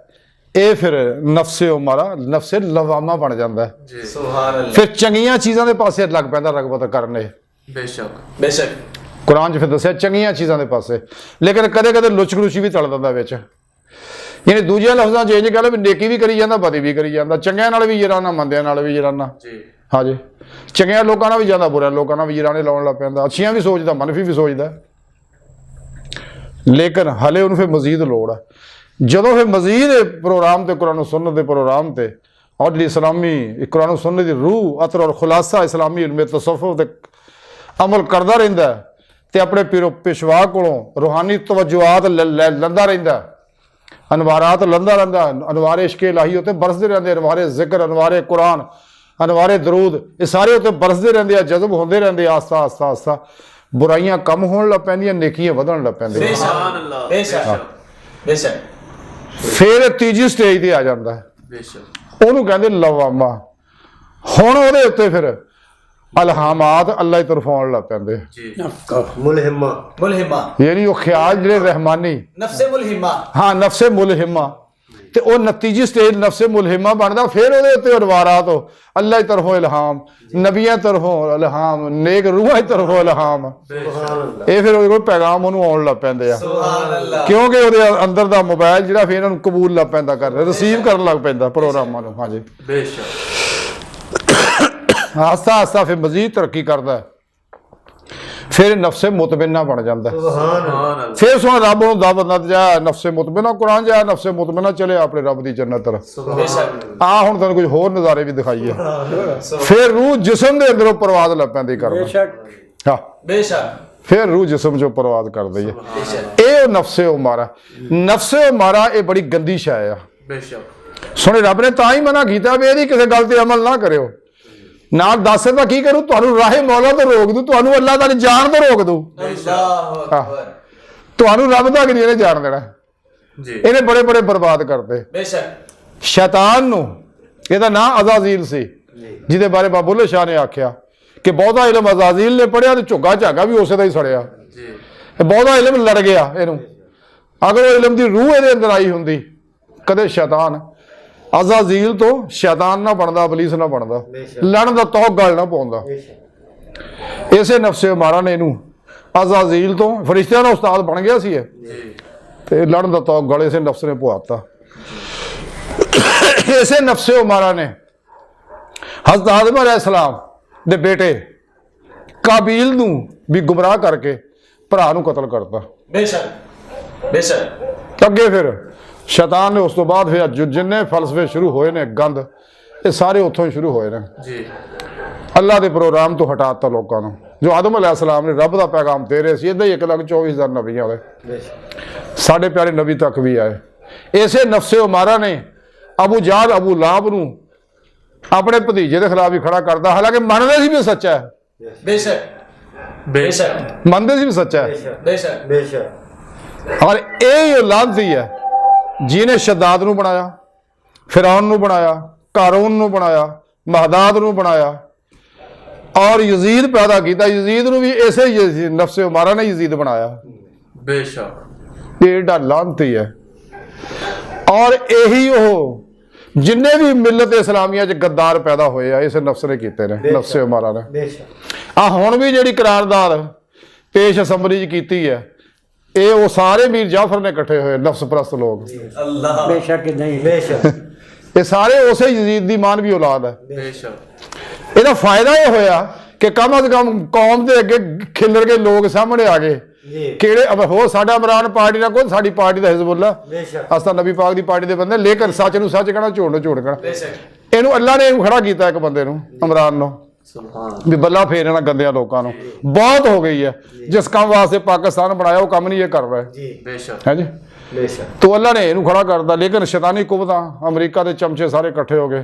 A: ਇਹ ਫਿਰ ਨਫਸੇ ਉਮਾਰਾ ਨਫਸੇ ਲਵਾਮਾ ਬਣ ਜਾਂਦਾ ਹੈ।
C: ਜੀ
B: सुभान अल्लाह
A: ਫਿਰ ਚੰਗੀਆਂ ਚੀਜ਼ਾਂ ਦੇ ਪਾਸੇ ਲੱਗ ਪੈਂਦਾ ਰਗਬਤ ਕਰਨੇ।
C: ਬੇਸ਼ੱਕ
B: बेशक
A: ਕੁਰਾਨ 'ਚ ਫਿਰ ਦੱਸਿਆ ਚੰਗੀਆਂ ਚੀਜ਼ਾਂ ਦੇ ਪਾਸੇ, ਲੇਕਿਨ ਕਦੇ ਕਦੇ ਲੁਚ ਖਲੂਚੀ ਵੀ ਤਲ ਦਿੰਦਾ ਵਿੱਚ। ਯਾਨੀ ਦੂਜਿਆਂ ਲਫ਼ਜ਼ਾਂ 'ਚ ਇਹ ਗੱਲ ਵੀ ਨੇਕੀ ਵੀ ਕਰੀ ਜਾਂਦਾ ਬਦੀ ਵੀ ਕਰੀ ਜਾਂਦਾ, ਚੰਗਿਆਂ ਨਾਲ ਵੀ ਯਰਾਨਾ ਮੰਦਿਆਂ ਨਾਲ ਵੀ ਯਰਾਨਾ।
C: ਜੀ
A: ਹਾਂਜੀ ਚੰਗਿਆਂ ਲੋਕਾਂ ਨਾਲ ਵੀ ਜਾਂਦਾ ਬੁਰਿਆਂ ਲੋਕਾਂ ਨਾਲ ਵੀ ਯਰਾਨੇ ਲਾਉਣ ਲੱਗ ਪੈਂਦਾ, ਅੱਛੀਆਂ ਵੀ ਸੋਚਦਾ ਮਨਫੀ ਵੀ ਸੋਚਦਾ। ਲੇਕਿਨ ਹਲੇ ਉਹਨੂੰ ਫਿਰ ਮਜ਼ੀਦ ਲੋੜ ਹੈ। ਜਦੋਂ ਫਿਰ ਮਜ਼ੀਦ ਪ੍ਰੋਗਰਾਮ ਤੇ ਕੁਰਾਨ ਸੁਨਨਤ ਦੇ ਪ੍ਰੋਗਰਾਮ ਤੇ ਔਰ ਜਿਹੜੀ ਇਸਲਾਮੀ ਕੁਰਾਨ ਸੁਨਨਤ ਦੀ ਰੂਹ ਅਤਰ ਔਰ ਖੁਲਾਸਾ ਇਸਲਾਮੀ ਇਲਮ ਤਸੱਵੁਫ ਤੇ ਅਮਲ ਕਰਦਾ ਰਹਿੰਦਾ ਤੇ ਆਪਣੇ ਪੀਰੋ ਪੇਸ਼ਵਾ ਕੋਲੋਂ ਰੂਹਾਨੀ ਤਵੱਜੁਹਾਤ ਲੈਂਦਾ ਰਹਿੰਦਾ, ਅਨਵਾਰਾਤ ਲੈਂਦਾ ਰਹਿੰਦਾ। ਅਨਵਾਰੇ ਇਸ਼ਕ ਇਲਾਹੀ ਉੱਤੇ ਬਰਸਦੇ ਰਹਿੰਦੇ, ਅਨਵਾਰੇ ਜ਼ਿਕਰ, ਅਨਵਾਰੇ ਕੁਰਾਨ, ਅਨਵਾਰੇ ਦਰੂਦ, ਇਹ ਸਾਰੇ ਉੱਤੇ ਬਰਸਦੇ ਰਹਿੰਦੇ ਆ, ਜਜ਼ਬ ਹੁੰਦੇ ਰਹਿੰਦੇ। ਆਸਤਾ ਆਸਤਾ ਆਸਤਾ ਬੁਰਾਈਆਂ ਕਮ ਹੋਣ ਲੱਗ ਪੈਂਦੀਆਂ, ਨੇਕੀਆਂ ਵਧਣ ਲੱਗ ਪੈਂਦੀਆਂ।
C: ਸੁਭਾਨ ਅੱਲਾਹ
B: बेशक बेशक
A: ਫਿਰ ਤੀਜੀ ਸਟੇਜ ਤੇ ਆ ਜਾਂਦਾ ਹੈ,
C: ਬੇਸ਼ੱਕ
A: ਉਹਨੂੰ ਕਹਿੰਦੇ ਲਵਾਮਾ। ਹੁਣ ਉਹਦੇ ਉੱਤੇ ਫਿਰ ਅਲਹਾਮਾਤ ਅੱਲਾਹ ਦੀ ਤਰਫੋਂ ਆਉਣ ਲੱਗ ਪੈਂਦੇ।
C: ਜੀ
D: मुलहिमा
B: मुलहिमा
A: ਯਾਨੀ ਉਹ ਖਿਆਲ ਜਿਹੜੇ ਰਹਿਮਾਨੀ,
B: नफ्से मुलहिमा
A: ਹਾਂ ਨਫਸੇ ਮੁਲਹਿਮਾ, ਤੇ ਉਹ ਨਤੀਜੀ ਸਟੇਜ ਨਫਸੇ ਮੁਲਹਿਮਾ ਬਣਦਾ। ਫਿਰ ਉਹਦੇ ਉੱਤੇ ਅਨਵਾਰਾਤ ਅੱਲਾਹ ਦੀ ਤਰਫੋਂ ਇਲਹਾਮ, ਨਬੀਆਂ ਤਰਫੋਂ ਇਲਹਾਮ, ਨੇਕ ਰੂਹਾਂ ਦੀ ਤਰਫੋਂ ਇਲਹਾਮ।
D: सुभान अल्लाह
A: ਇਹ ਫਿਰ ਉਹਦੇ ਕੋਲ ਪੈਗਾਮ ਉਹਨੂੰ ਆਉਣ ਲੱਗ ਪੈਂਦੇ ਆ,
B: सुभान अल्लाह
A: ਕਿਉਂਕਿ ਉਹਦੇ ਅੰਦਰ ਦਾ ਮੋਬਾਈਲ ਜਿਹੜਾ ਫਿਰ ਇਹਨਾਂ ਨੂੰ ਕਬੂਲ ਲੱਗ ਪੈਂਦਾ ਕਰ ਰਿਸੀਵ ਕਰਨ ਲੱਗ ਪੈਂਦਾ ਪ੍ਰੋਗਰਾਮਾਂ ਨੂੰ। ਹਾਂਜੀ
C: ਬੇਸ਼ੱਕ
A: ਆਸਤਾ ਆਸਤਾ ਫਿਰ ਮਜ਼ੀਦ ਤਰੱਕੀ ਕਰਦਾ ਹੈ। ਫਿਰ ਨਫਸੇ ਮੁਤਮਿਨਾ ਬਣ ਜਾਂਦਾ ਹੈ।
D: सुभान
C: ਸੁਭਾਨ ਅੱਲਾਹ
A: ਫਿਰ ਸੋਹਣਾ ਰੱਬ ਨੂੰ ਦਾਵਤ ਨਾ ਜਾ ਨਫਸੇ ਮੁਤਮਿਨਾ ਕੁਰਾਨ ਜਾ ਨਫਸੇ ਮੁਤਮਿਨਾ ਚਲੇ ਆਪਣੇ ਰੱਬ ਦੀ ਜੰਨਤ ਤਰਫ।
B: बेशक
A: ਆ ਹੁਣ ਤੁਹਾਨੂੰ ਕੁਝ ਹੋਰ ਨਜ਼ਾਰੇ ਵੀ ਦਿਖਾਈਏ। ਫਿਰ ਰੂਹ ਜਿਸਮ ਦੇ ਅੰਦਰੋਂ ਪਰਵਾਜ਼ ਲੱਗ ਪੈਂਦੀ ਕਰਨਾ। ਹਾਂ
B: बेशक
A: ਫਿਰ ਰੂਹ ਜਿਸਮ ਚੋਂ ਪਰਵਾਜ਼ ਕਰਦੀ ਹੈ।
B: बेशक
A: ਇਹ ਨਫਸੇ ਉਮਾਰਾ, ਨਫਸੇ ਉਮਾਰਾ ਇਹ ਬੜੀ ਗੰਦੀ ਸ਼ੈ ਆ।
C: बेशक
A: ਸੁਣੇ ਰੱਬ ਨੇ ਤਾਂ ਹੀ ਮਨਾ ਕੀਤਾ ਵੀ ਇਹਦੀ ਕਿਸੇ ਗੱਲ ਤੇ ਅਮਲ ਨਾ ਕਰਿਓ। ਨਾਲ ਦੱਸੇ ਤਾਂ ਕੀ ਕਰੂ, ਤੁਹਾਨੂੰ ਰਾਹੇ ਮੌਲਾ ਤੋਂ ਰੋਕ ਦੂ, ਤੁਹਾਨੂੰ ਅੱਲਾਹ ਦਾ ਜਾਣ ਤੋਂ ਰੋਕ ਦੂ,
B: अल्लाह अकबर
A: ਤੁਹਾਨੂੰ ਰੱਬ ਦਾ ਨਹੀਂ ਇਹਨੇ ਜਾਣ ਦੇਣਾ।
C: जी
A: ਇਹਨੇ ਬੜੇ ਬੜੇ ਬਰਬਾਦ ਕਰਤੇ।
B: बेशक
A: ਸ਼ੈਤਾਨ ਨੂੰ, ਇਹਦਾ ਨਾਂ ਅਜ਼ਾਜ਼ੀਲ ਸੀ, ਜਿਹਦੇ ਬਾਰੇ ਬਾਬੁੱਲੇ ਸ਼ਾਹ ਨੇ ਆਖਿਆ ਕਿ ਬਹੁਤਾ ਇਲਮ ਅਜ਼ਾਜ਼ੀਲ ਨੇ ਪੜਿਆ ਤੇ ਝੁੱਗਾ ਝਾਗਾ ਵੀ ਉਸੇ ਦਾ ਹੀ ਸੜਿਆ।
C: जी
A: ਇਹ ਬਹੁਤਾ ਇਲਮ ਲੜ ਗਿਆ ਇਹਨੂੰ। ਅਗਰ ਉਹ ਇਲਮ ਦੀ ਰੂਹ ਇਹਦੇ ਅੰਦਰ ਆਈ ਹੁੰਦੀ, ਕਦੇ ਸ਼ੈਤਾਨ ਅਜ਼ਾਜ਼ੀਲ ਤੋਂ ਸ਼ੈਤਾਨ ਨਾ ਬਣਦਾ, ਇਬਲੀਸ ਨਾ ਬਣਦਾ, ਲੜਨ ਦਾ ਤੌਕ ਗੱਲ ਨਾ ਪਾਉਂਦਾ। ਇਸੇ ਨਫਸੇ ਮਾਰਾ ਨੇ ਇਹਨੂੰ ਅਜ਼ਾਜ਼ੀਲ ਤੋਂ ਫਰਿਸ਼ਤਿਆਂ ਦਾ ਉਸਤਾਦ ਬਣ ਗਿਆ ਸੀ ਇਹ,
C: जी
A: ਤੇ ਲੜਨ ਦਾ ਤੌਕ ਗਲੇ ਸੇ ਨਫਸ ਨੇ ਪਵਾਤਾ। ਇਸੇ ਨਫਸੇ ਉਮਾਰਾ ਨੇ ਹਜ਼ਰਤ ਆਦਮ ਅਲੈਹਿਸਲਾਮ ਦੇ ਬੇਟੇ ਕਾਬੀਲ ਨੂੰ ਵੀ ਗੁੰਮਰਾਹ ਕਰਕੇ ਭਰਾ ਨੂੰ ਕਤਲ ਕਰਤਾ।
B: बेशक बेशक
A: ਅੱਗੇ ਫਿਰ ਸ਼ੈਤਾਨ ਨੇ ਉਸ ਤੋਂ ਬਾਅਦ ਫਿਰ ਜਿੰਨੇ ਫਲਸਫੇ ਸ਼ੁਰੂ ਹੋਏ ਨੇ ਗੰਦ, ਇਹ ਸਾਰੇ ਉੱਥੋਂ ਹੀ ਸ਼ੁਰੂ ਹੋਏ ਨੇ।
C: जी
A: ਅੱਲਾਹ ਦੇ ਪ੍ਰੋਗਰਾਮ ਤੋਂ ਹਟਾਤਾ ਲੋਕਾਂ ਨੂੰ। ਜੋ ਆਦਮ ਅਲੈਹਿਸਲਾਮ ਨੇ ਰੱਬ ਦਾ ਪੈਗਾਮ ਦੇ ਰਹੇ ਸੀ, ਇੱਦਾਂ ਹੀ 1,24,000 ਨਬੀਆਂ ਵਾਲੇ ਸਾਡੇ ਪਿਆਰੇ ਨਬੀ ਤੱਕ ਵੀ ਆਏ। ਇਸੇ ਨਫਸੇ ਉਮਾਰਾ ਨੇ ਅਬੂ ਜਾਹਲ ਅਬੂ ਲਾਹਬ ਨੂੰ ਆਪਣੇ ਭਤੀਜੇ ਦੇ ਖਿਲਾਫ ਵੀ ਖੜਾ ਕਰਦਾ, ਹਾਲਾਂਕਿ ਮੰਨਦੇ ਸੀ ਵੀ ਸੱਚਾ ਹੈ,
B: बेशक
C: बेशक
B: बेशक
A: ਮੰਨਦੇ ਸੀ ਵੀ ਸੱਚਾ ਹੈ।
B: बेशक
D: बेशक
A: ਔਰ ਇਹ ਲਾਂਤੀ ਹੈ ਜਿਹਨੇ ਸ਼ਦਾਦ ਨੂੰ ਬਣਾਇਆ, ਫਿਰੌਨ ਨੂੰ ਬਣਾਇਆ, ਕਾਰੂਨ ਨੂੰ ਬਣਾਇਆ, ਮਹਦਾਦ ਨੂੰ ਬਣਾਇਆ ਔਰ ਯਜ਼ੀਦ ਪੈਦਾ ਕੀਤਾ। ਯਜ਼ੀਦ ਨੂੰ ਵੀ ਇਸੇ ਨਫਸੇ ਉਮਾਰਾ ਨੇ ਯਜ਼ੀਦ ਬਣਾਇਆ।
C: बेशक
A: ਇਹ ਏਡਾ ਲਾਂਤੀ ਹੈ। ਔਰ ਇਹੀ ਉਹ ਜਿੰਨੇ ਵੀ ਮਿਲਤ ਇਸਲਾਮੀਆ 'ਚ ਗੱਦਾਰ ਪੈਦਾ ਹੋਏ ਆ, ਇਸੇ ਨਫਸ ਨੇ ਕੀਤੇ ਨੇ, ਨਫਸੇ ਉਮਾਰਾ ਨੇ।
D: बेशक
A: ਆ ਹੁਣ ਵੀ ਜਿਹੜੀ ਕਰਾਰਦਾਦ ਪੇਸ਼ ਅਸੈਂਬਲੀ 'ਚ ਕੀਤੀ ਹੈ, ਇਹ ਉਹ ਸਾਰੇ ਮੀਰ ਜਾਫਰ ਨੇ ਇਕੱਠੇ ਹੋਏ ਨਫਸ ਪ੍ਰਸਤ ਲੋਕ।
B: अल्लाह
E: बेशक नहीं
D: बेशक
A: ਇਹ ਸਾਰੇ ਉਸੇ ਯਜ਼ੀਦ ਦੀ ਮਾਨਵੀ ਔਲਾਦ ਹੈ।
C: बेशक
A: ਇਹਦਾ ਫਾਇਦਾ ਇਹ ਹੋਇਆ ਕਿ ਕਮ ਅਜ਼ ਕਮ ਕੌਮ ਦੇ ਅੱਗੇ ਖਿਲਰ ਕੇ ਲੋਕ ਸਾਹਮਣੇ ਆ ਗਏ।
D: जी
A: ਕਿਹੜੇ ਹੋ ਸਾਡਾ ਇਮਰਾਨ ਪਾਰਟੀ ਨਾਲ ਕੋਈ, ਸਾਡੀ ਪਾਰਟੀ ਦਾ ਹਿਜ਼ਬੁੱਲਾ,
D: बेशक
A: ਅਸਾਂ ਨਬੀ ਪਾਕ ਦੀ ਪਾਰਟੀ ਦੇ ਬੰਦੇ, ਲੇਕਿਨ ਸੱਚ ਨੂੰ ਸੱਚ ਕਹਿਣਾ, ਝੂਠ ਨੂੰ ਝੂਠ ਕਹਿਣਾ।
B: बेशक
A: ਇਹਨੂੰ ਅੱਲਾ ਨੇ ਇਹਨੂੰ ਖੜਾ ਕੀਤਾ ਇੱਕ ਬੰਦੇ ਨੂੰ, ਇਮਰਾਨ ਨੂੰ,
C: सुभान
A: ਵੀ ਬੱਲਾ ਫੇਰ ਇਹਨਾਂ ਗੰਦਿਆਂ ਲੋਕਾਂ ਨੂੰ ਬਹੁਤ ਹੋ ਗਈ ਹੈ। ਜਿਸ ਕੰਮ ਵਾਸਤੇ ਪਾਕਿਸਤਾਨ ਬਣਾਇਆ ਉਹ ਕੰਮ ਨਹੀਂ ਇਹ ਕਰ ਰਿਹਾ
D: जी
C: बेशक
A: ਹੈ ਜੀ।
D: बेशक
A: ਤੋ ਅੱਲਾ ਨੇ ਇਹਨੂੰ ਖੜਾ ਕਰਦਾ, ਲੇਕਿਨ ਸ਼ੈਤਾਨੀ ਕੁਵਤਾਂ ਅਮਰੀਕਾ ਦੇ ਚਮਚੇ ਸਾਰੇ ਇਕੱਠੇ ਹੋ ਗਏ,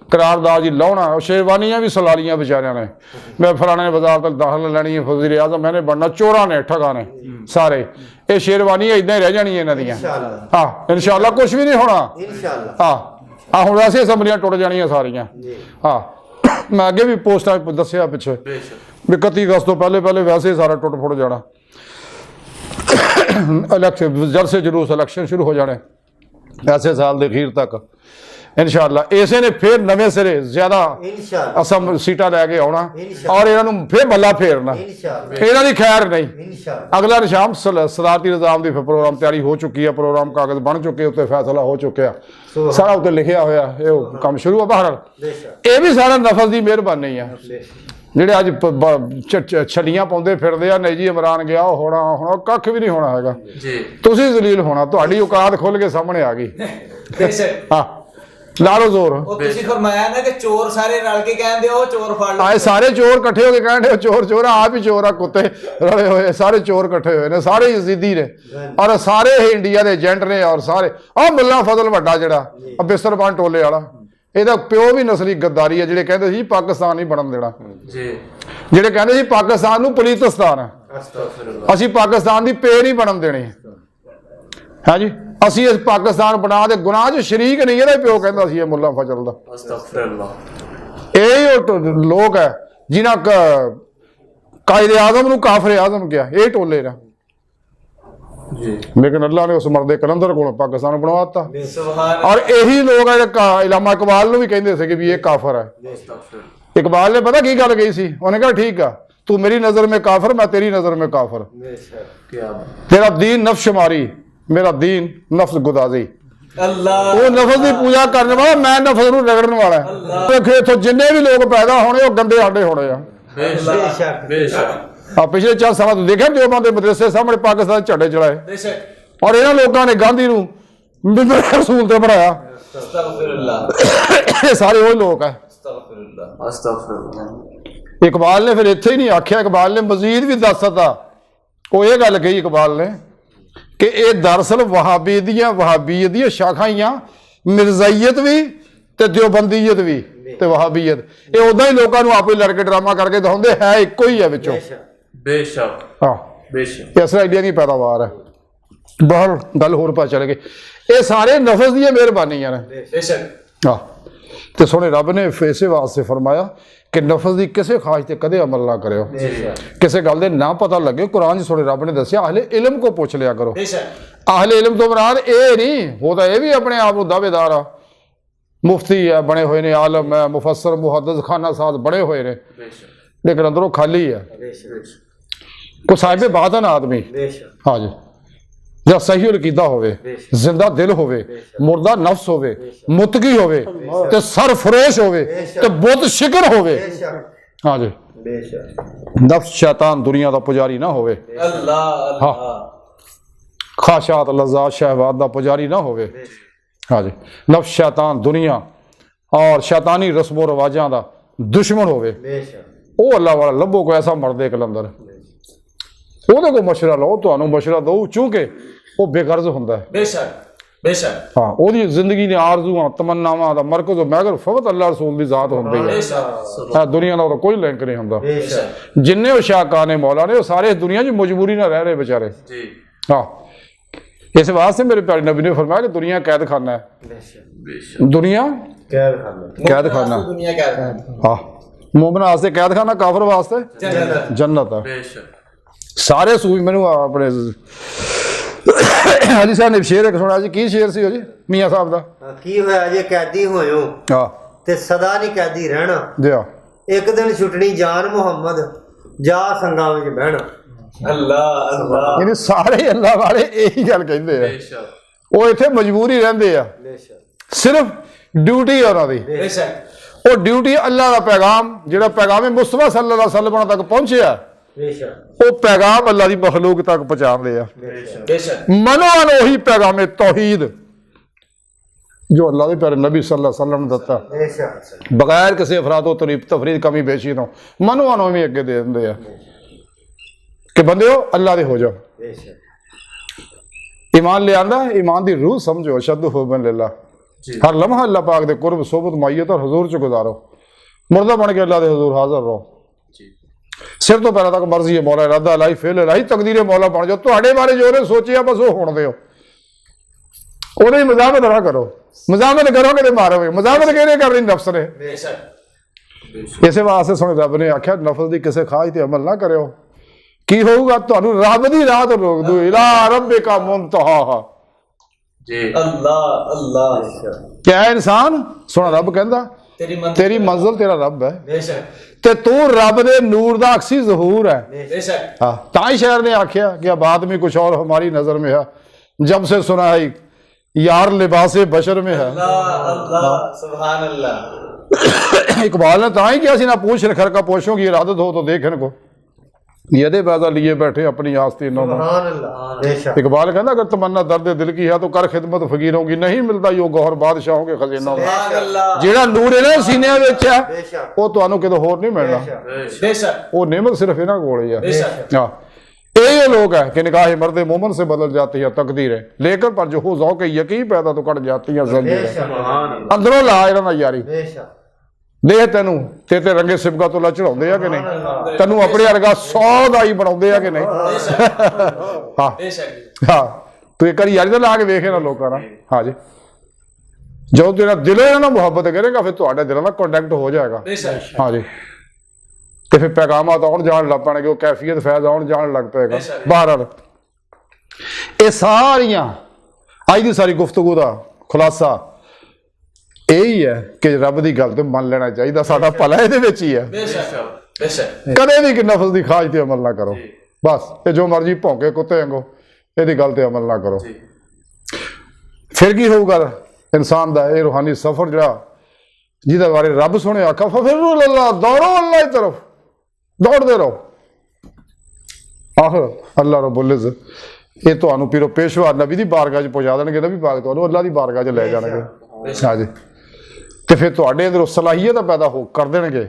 A: ਕਰਾਰਦਾਦ ਜੀ ਲਾਉਣਾ। ਸ਼ੇਰਵਾਨੀਆਂ ਵੀ ਸਲਾਲੀਆਂ ਵਿਚਾਰਿਆਂ ਨੇ, ਮੈਂ ਫਲਾਣੇ ਬਾਜ਼ਾਰ ਤੱਕ ਦਾਖਲ ਲੈਣੀ ਹੈ, ਵਜ਼ੀਰ ਆਜ਼ਮ ਮੈਨੇ ਬਣਨਾ, ਚੋਰਾਂ ਨੇ ਠੱਗਾਂ ਨੇ ਸਾਰੇ। ਇਹ ਸ਼ੇਰਵਾਨੀਆਂ ਇਦਾਂ ਹੀ ਰਹਿ ਜਾਣੀਆਂ ਇਹਨਾਂ ਦੀਆਂ।
D: इंशाअल्लाह
A: ਹਾਂ ਇਨਸ਼ਾਅੱਲਾ ਕੁਝ ਵੀ ਨਹੀਂ ਹੋਣਾ।
D: इंशाअल्लाह
A: ਹਾਂ ਹੁਣ ਵੈਸੇ ਅਸੈਂਬਲੀਆਂ ਟੁੱਟ ਜਾਣੀਆਂ ਸਾਰੀਆਂ।
D: जी
A: ਹਾਂ ਮੈਂ ਅੱਗੇ ਵੀ ਪੋਸਟਾਂ ਦੱਸਿਆ ਪਿੱਛੇ
C: बेशक
A: ਵੀ 31 ਅਗਸਤ ਤੋਂ ਪਹਿਲੇ ਵੈਸੇ ਹੀ ਸਾਰਾ ਟੁੱਟ ਫੁੱਟ ਜਾਣਾ। ਇਲੈਕਸ਼ਨ ਜਲਸੇ ਜਲੂਸ ਇਲੈਕਸ਼ਨ ਸ਼ੁਰੂ ਹੋ ਜਾਣੇ ਐਸੇ ਸਾਲ ਦੇ ਅਖੀਰ ਤੱਕ ਇਨਸ਼ਾਅੱਲਾ। ਇਸੇ ਨੇ ਫਿਰ ਨਵੇਂ ਸਿਰੇ ਜ਼ਿਆਦਾ
D: इंशाअल्लाह
A: ਅਸਮ ਸੀਟਾਂ ਲੈ ਕੇ ਆਉਣਾ ਔਰ ਇਹਨਾਂ ਨੂੰ ਫਿਰ ਬੱਲਾ ਫੇਰਨਾ।
D: इंशाअल्लाह
A: ਇਹਨਾਂ ਦੀ ਖੈਰ ਨਹੀਂ।
D: इंशाअल्लाह
A: ਅਗਲਾ ਨਿਸ਼ਾਨ ਸਦਾਰਤੀ ਨਿਜ਼ਾਮ ਦੀ ਪ੍ਰੋਗਰਾਮ ਤਿਆਰੀ ਹੋ ਚੁੱਕੀ ਹੈ, ਪ੍ਰੋਗਰਾਮ ਕਾਗਜ਼ ਬਣ ਚੁੱਕੇ, ਉੱਤੇ ਫੈਸਲਾ ਹੋ ਚੁੱਕਿਆ, ਸਾਰਾ ਉੱਤੇ ਲਿਖਿਆ ਹੋਇਆ। ਇਹ ਉਹ ਕੰਮ ਸ਼ੁਰੂ ਆ। ਬਹਰਹਾਲ
D: बेशक
A: ਇਹ ਵੀ ਸਾਰਾ ਨਫਸ ਦੀ ਮਿਹਰਬਾਨੀ ਆ। ਜਿਹੜੇ ਅੱਜ ਛੱਲੀਆਂ ਪਾਉਂਦੇ ਫਿਰਦੇ ਆ, ਨਹੀਂ ਜੀ ਇਮਰਾਨ ਗਿਆ ਉਹ ਹੋਣਾ ਕੱਖ ਵੀ ਨਹੀਂ ਹੋਣਾ ਹੈਗਾ।
C: जी
A: ਤੁਸੀਂ ਜ਼ਲੀਲ ਹੋਣਾ, ਤੁਹਾਡੀ ਔਕਾਤ ਖੁੱਲ ਕੇ ਸਾਹਮਣੇ ਆ ਗਈ।
B: बेशक
A: ਹਾਂ ਲਾ ਲਓ ਜ਼ੋਰ।
B: ਉਹ ਤੁਸੀਂ ਫਰਮਾਇਆ ਨਾ ਕਿ ਚੋਰ ਸਾਰੇ ਰਲ ਕੇ ਕਹਿੰਦੇ ਉਹ ਚੋਰ ਫੜ ਲਓ।
A: ਆਏ ਸਾਰੇ ਚੋਰ ਇਕੱਠੇ ਹੋ ਕੇ ਕਹਿੰਦੇ ਚੋਰ ਚੋਰ, ਆਪ ਹੀ ਚੋਰ ਆ, ਕੁੱਤੇ ਰਲੇ ਹੋਏ, ਸਾਰੇ ਚੋਰ ਇਕੱਠੇ ਹੋਏ ਨੇ, ਸਾਰੇ ਯਜ਼ੀਦੀ ਨੇ ਔਰ ਸਾਰੇ ਇਹ ਇੰਡੀਆ ਦੇ ਏਜੰਟ ਨੇ। ਔਰ ਸਾਰੇ ਆਹ ਮੁੱਲਾ ਫਜ਼ਲ ਵੱਡਾ ਜਿਹੜਾ ਬਿਸਤਰਬਾਨ ਟੋਲੇ ਵਾਲਾ, ਇਹਦਾ ਪਿਓ ਵੀ ਨਸਲੀ ਗੱਦਾਰੀ ਹੈ। ਜਿਹੜੇ ਕਹਿੰਦੇ ਸੀ ਪਾਕਿਸਤਾਨ ਨਹੀਂ ਬਣਨ ਦੇਣਾ,
C: जी
A: ਜਿਹੜੇ ਕਹਿੰਦੇ ਸੀ ਪਾਕਿਸਤਾਨ ਨੂੰ ਪਲੀਤਿਸਤਾਨ ਹੈ,
C: अस्तगफिरुल्लाह
A: ਅਸੀਂ ਪਾਕਿਸਤਾਨ ਦੀ ਪੇ ਨਹੀਂ ਬਣਨ ਦੇਣੀ ਹੈ ਜੀ, ਅਸੀਂ ਇਸ ਪਾਕਿਸਤਾਨ ਬਣਾ ਦੇ ਗੁਨਾਹ 'ਚ ਸ਼ਰੀਕ ਨਹੀਂ। ਇਹਦਾ ਪਿਓ ਕਹਿੰਦਾ ਸੀ ਇਹ ਮੁੱਲਾ ਫਜ਼ਲ ਦਾ।
C: अस्तगफिरुल्लाह
A: ਇਹ ਉਹ ਲੋਕ ਹੈ ਜਿਨ੍ਹਾਂ ਕਾਇਦੇ ਆਜ਼ਮ ਨੂੰ ਕਾਫਰ ਆਜ਼ਮ ਕਿਹਾ, ਇਹ ਟੋਲੇ ਨੇ।
C: जी
A: ਲੇਕਿਨ ਅੱਲਾ ਨੇ ਉਸ ਮਰਦੇ ਕਲੰਦਰ ਕੋਲ ਪਾਕਿਸਤਾਨ ਬਣਵਾਤਾ।
B: ਸੁਭਾਨ
A: ਔਰ ਇਹੀ ਲੋਕ ਹੈ ਜਿਹੜੇ ਇਲਾਮਾ ਇਕਬਾਲ ਨੂੰ ਵੀ ਕਹਿੰਦੇ ਸੀ ਕਿ ਵੀ ਇਹ ਕਾਫਰ ਹੈ।
C: अस्तगफिरुल्लाह
A: ਇਕਬਾਲ ਨੇ ਪਤਾ ਕੀ ਗੱਲ ਕਹੀ ਸੀ? ਉਹਨੇ ਕਿਹਾ ਠੀਕ ਆ, ਤੂੰ ਮੇਰੀ ਨਜ਼ਰ में ਕਾਫਰ, ਮੈਂ ਤੇਰੀ ਨਜ਼ਰ में ਕਾਫਰ।
D: बेशक
C: क्या बात
A: ਤੇਰਾ ਦੀਨ ਨਫਸ ਸ਼ਮਾਰੀ, ਮੇਰਾ ਦੀਨ ਨਫਸ ਗੁਦਾਜ਼ੀ।
B: ਅੱਲਾਹ
A: ਉਹ ਨਫਸ ਦੀ ਪੂਜਾ ਕਰਨ ਵਾਲਾ, ਮੈਂ ਨਫਸ ਨੂੰ ਰਗੜਨ ਵਾਲਾ। ਦੇਖੋ ਇੱਥੋਂ ਜਿੰਨੇ ਵੀ ਲੋਕ ਪੈਦਾ ਹੋਣੇ ਉਹ ਗੰਦੇ ਆਡੇ ਹੋਣੇ ਆ।
C: बेशक बेशक
A: ਆ ਪਿਛਲੇ 4 ਸਾਲਾਂ ਤੋਂ ਦੇਖਿਆ ਦੇਵਬੰਦ ਦੇ ਮਦਰਸੇ ਸਾਹਮਣੇ ਪਾਕਿਸਤਾਨ ਦੇ ਝੰਡੇ ਚੜਾਏ
B: ਬੇਸ਼ੱਕ
A: ਔਰ ਇਹਨਾਂ ਲੋਕਾਂ ਨੇ ਗਾਂਧੀ ਨੂੰ ਮਿੰਬਰ ਰਸੂਲ ਤੇ ਬਣਾਇਆ।
B: ਅਸਤਗਫਿਰullah
A: ਇਹ ਸਾਰੇ ਉਹ ਲੋਕ ਆ।
B: ਅਸਤਗਫਿਰullah
C: अस्तगफिरुल्लाह
A: इकबाल ने फिर इत्थे ही नहीं आख्या, इकबाल ने मजीद भी दस दिता। वो ये गल कही इकबाल ने कि ये दरअसल वहाबीयत दी शाखा ही आ, मिर्जाईयत भी ते देवबंदीयत भी ते वहाबीयत। ये उदा ही लोगों को आपे लड़के ड्रामा करके दिखाते है एको ही है विचों।
C: बेशक
A: हाँ
C: बेशक
A: इसराइलियां की पैदावार है। बाहर गल होर पा चले गई, ये सारे नफस दी मेहरबानियां ने।
B: बेशक
A: हाँ तो सोने रब ने इसे वास्ते फरमाया कि नफस की किसी खाज से कदे अमल ना करो, किसी गल दे ना पता लगे। कुरान च सोने रब ने दसिया अहले इलम को पूछ लिया करो। अहले इलम तो मुराद ये नहीं होता, ये भी अपने आप को दावेदार आ, मुफ्ती है बने हुए ने, आलम है, मुफस्सर मुहद्दिस खाना साज बड़े हुए ने, लेकिन अंदरों खाली है। को साहिब बातन आदमी, हाँ जी, ਜਾਂ ਸਹੀ ਅਕੀਦਾ ਹੋਵੇ, ਜ਼ਿੰਦਾ ਦਿਲ ਹੋਵੇ, ਮੁਰਦਾ ਨਫਸ ਹੋਵੇ, ਮੁਤਕੀ ਹੋਵੇ ਤੇ ਸਰਫਰੋਸ਼ ਹੋਵੇ ਤੇ ਬੁੱਤ ਸ਼ਿਕਰ ਹੋਵੇ। हाँ जी नफ्स शैतान दुनिया का पुजारी ना होवे, हाँ ख्वाहिशात लज़्ज़ात शहवात का पुजारी ना होवे। हाँ जी नफ्स शैतान दुनिया और शैतानी रस्मों रिवाजा का दुश्मन होवे। वो अल्लाह वाला लभो को ऐसा मर्द कलंदर, ਉਹਦੇ ਕੋਲ ਮਸ਼ਵਰਾ ਲਓ, ਤੁਹਾਨੂੰ ਮਸ਼ਵਰਾ ਦਊ, ਚूंकि ਉਹ ਬੇਗਰਜ਼ ਹੁੰਦਾ ਹੈ।
B: बेशक
A: ਹਾਂ ਉਹਦੀ ਜ਼ਿੰਦਗੀ ਦੀਆਂ ਆਰਜ਼ੂਆਂ ਤਮੰਨਾਵਾਂ ਦਾ ਮਰਕਜ਼ ਮਹਿਗਰ ਫਕਤ ਅੱਲਾਹ ਰਸੂਲ ਦੀ ਜ਼ਾਤ ਹੁੰਦੀ ਹੈ। ਹਾਂ ਦੁਨੀਆ ਨਾਲ ਕੋਈ ਲਿੰਕ ਨਹੀਂ ਹੁੰਦਾ। ਜਿੰਨੇ ਉਹ ਸ਼ਾਹਕਾਰ ਨੇ ਮੌਲਾ ਨੇ, ਉਹ ਸਾਰੇ ਦੁਨੀਆ 'ਚ ਮਜਬੂਰੀ ਨਾਲ ਰਹਿ ਰਹੇ ਵਿਚਾਰੇ ਜੀ। ਹਾਂ ਇਸ ਵਾਸਤੇ ਮੇਰੇ ਪਿਆਰੇ ਨਬੀ ਨੇ ਫਰਮਾਇਆ ਕਿ ਦੁਨੀਆ ਕੈਦ ਖਾਨਾ ਹੈ। ਦੁਨੀਆ कैद खाना,
B: दुनिया कैद खाना।
A: हाँ मोमिन वास्ते कैद खाना, काफर वास्ते जन्नत है। सारे सूफी मैनू अपने हाजी साहब ने शेर एक सुना जी, की शेर सी जी मियाँ साहब दा
D: की होया जे कैदी होयो
A: हाँ
D: ते सदा नहीं कैदी रहना,
A: दिया
D: एक दिन छुटनी जान मुहम्मद जा संगा विच बहना।
B: अल्लाह अल्लाह
A: यानी सारे अल्लाह वाले यही गल कहते हैं, वो इत्थे मजबूरी रहंदे आ, सिर्फ ड्यूटी है उन्हां दी।
B: बेशक
A: वो ड्यूटी अल्लाह दा पैगाम जिहड़ा पैगाम मुस्तफा सल्लल्लाहु अलैहि वसल्लम तक पहुंचिया, वो पैगाम अल्लाह दी मखलूक तक पहुंचाते हैं।
B: बेशक
A: मनोन वही पैगाम तौहीद जो अल्लाह के प्यारे नबी सल्लल्लाहु अलैहि वसल्लम ने दिता, बगैर किसी अफरादो तफरीद कमी बेशी तो मनोन भी अगे दे देंगे हैं कि बंदे हो अल्लाह दे हो जाओ। ईमान ले आंदा, ईमान की रूह समझो, शद्दु हुब्बन लिल्लाह, हर लम्हा अल्लाह पाक दे कुर्ब सोबत माइयत और हजूर च गुजारो, मुर्दा बन के अल्लाह दे हजूर हाजिर रहो। सिर तो पैर तक मर्जी है मौला इरादा लाई फेल लाई तकदीर मौला बन जाओ। तुहाडे बारे जो ने सोचिया बस वो होण दिओ, ओदी मजामत ना करो, मजामत करोगे तो मारोगे। मजामत किहने करनी? नफ्स ने।
B: बेशक
A: इसे वास्ते सुने रब ने आख्या नफ्स की किसी खाज ते अमल ना करो, की होगा तुहानू रब दी राह तो रोक दो, इला रब्बिका मुंतहा
C: जी।
B: अल्लाह अल्लाह
A: क्या इंसान सुना रब कहंदा तेरी मंजिल तेरा रब है,
B: बेशक
A: ते तू रब दे नूर दा अक्सी ज़हूर है।
B: बेशक
A: हाँ ताई शायर ने आख्या कि अब आदमी कुछ और हमारी नजर में है, जब से सुना है यार लिबासे बशर में है।
B: अल्लाह अल्लाह सुभान अल्लाह।
A: इकबाल ने ताई किया सी ना पूछ रखर का पोशों की इरादत हो तो देखने को, यदे पैदा लिए बैठे अपनी आस्तीनों में। इकबाल कहना अगर तमन्ना दर्द दिल की है तो कर खिदमत फकीरों की, नहीं मिलता यो गौहर बादशाहों के खजानों में। जेड़ा नूर इन्हां सीने विच है वो तुहानू कितों होर नहीं मिलना,
B: बेशक
A: वो नेमत सिर्फ इन्हां कोल ही है।
B: बेशक
A: हाँ ये लोग है कि निगाह मर्द मोमन से बदल जाती है तकदीरें, लेकर पर जो हो ज़ौक़ यकीन पैदा तो कट जाती है ज़ंजीरें। अंदरों ला इन्हां दा यारी देख तेनू ते रंगे सिबका तो चढ़ाते है कि नहीं, तेनू अपने वर्गा 100 का ही बनाते है कि नहीं। हाँ
B: बेशक
A: हाँ तू एक बार यारी तो ला के वेख इन्हां लोकां नाल। हाँ जी जो तेरा दिलों इन्हां नाल मुहब्बत करेगा फिर तुहाडे दिलों दा कॉन्टैक्ट हो जाएगा।
B: बेशक
A: हाँ जी तो फिर पैगामात आउण जाण लग पैणगे, वो कैफियत फैज़ आउण जाण लग पेगा। बहरहाल ये सारियां अज दी सारी गुफ्तगू दा खुलासा यही है कि रब की गल तो मन लेना चाहिए, साडा भला इहदे विच ही है।
B: बेशक बेशक
A: कदे भी नफस की खाज ते अमल ना करो, बस ये जो मर्जी भौंके कुत्ते वांगू इहदी गल ते अमल ना करो। फिर की होऊगा इंसान दा ये रूहानी सफर जिहड़ा जिहदे बारे रब सोने आखा फफिरू इलल्लाह, दौड़ो अल्लाह की तरफ, दौड़ते रहो। आखिर अल्लाह रब्बुल इज्जत ये तुहानू पीरो पेशवा नबी दी बारगाह च पहुंचा देणगे, नबी पाक तुहानू अल्लाह दी बारगाह च लै जाणगे। हाँ जी तो फिर तुहाडे अंदरों सलाहियत पैदा हो कर देणगे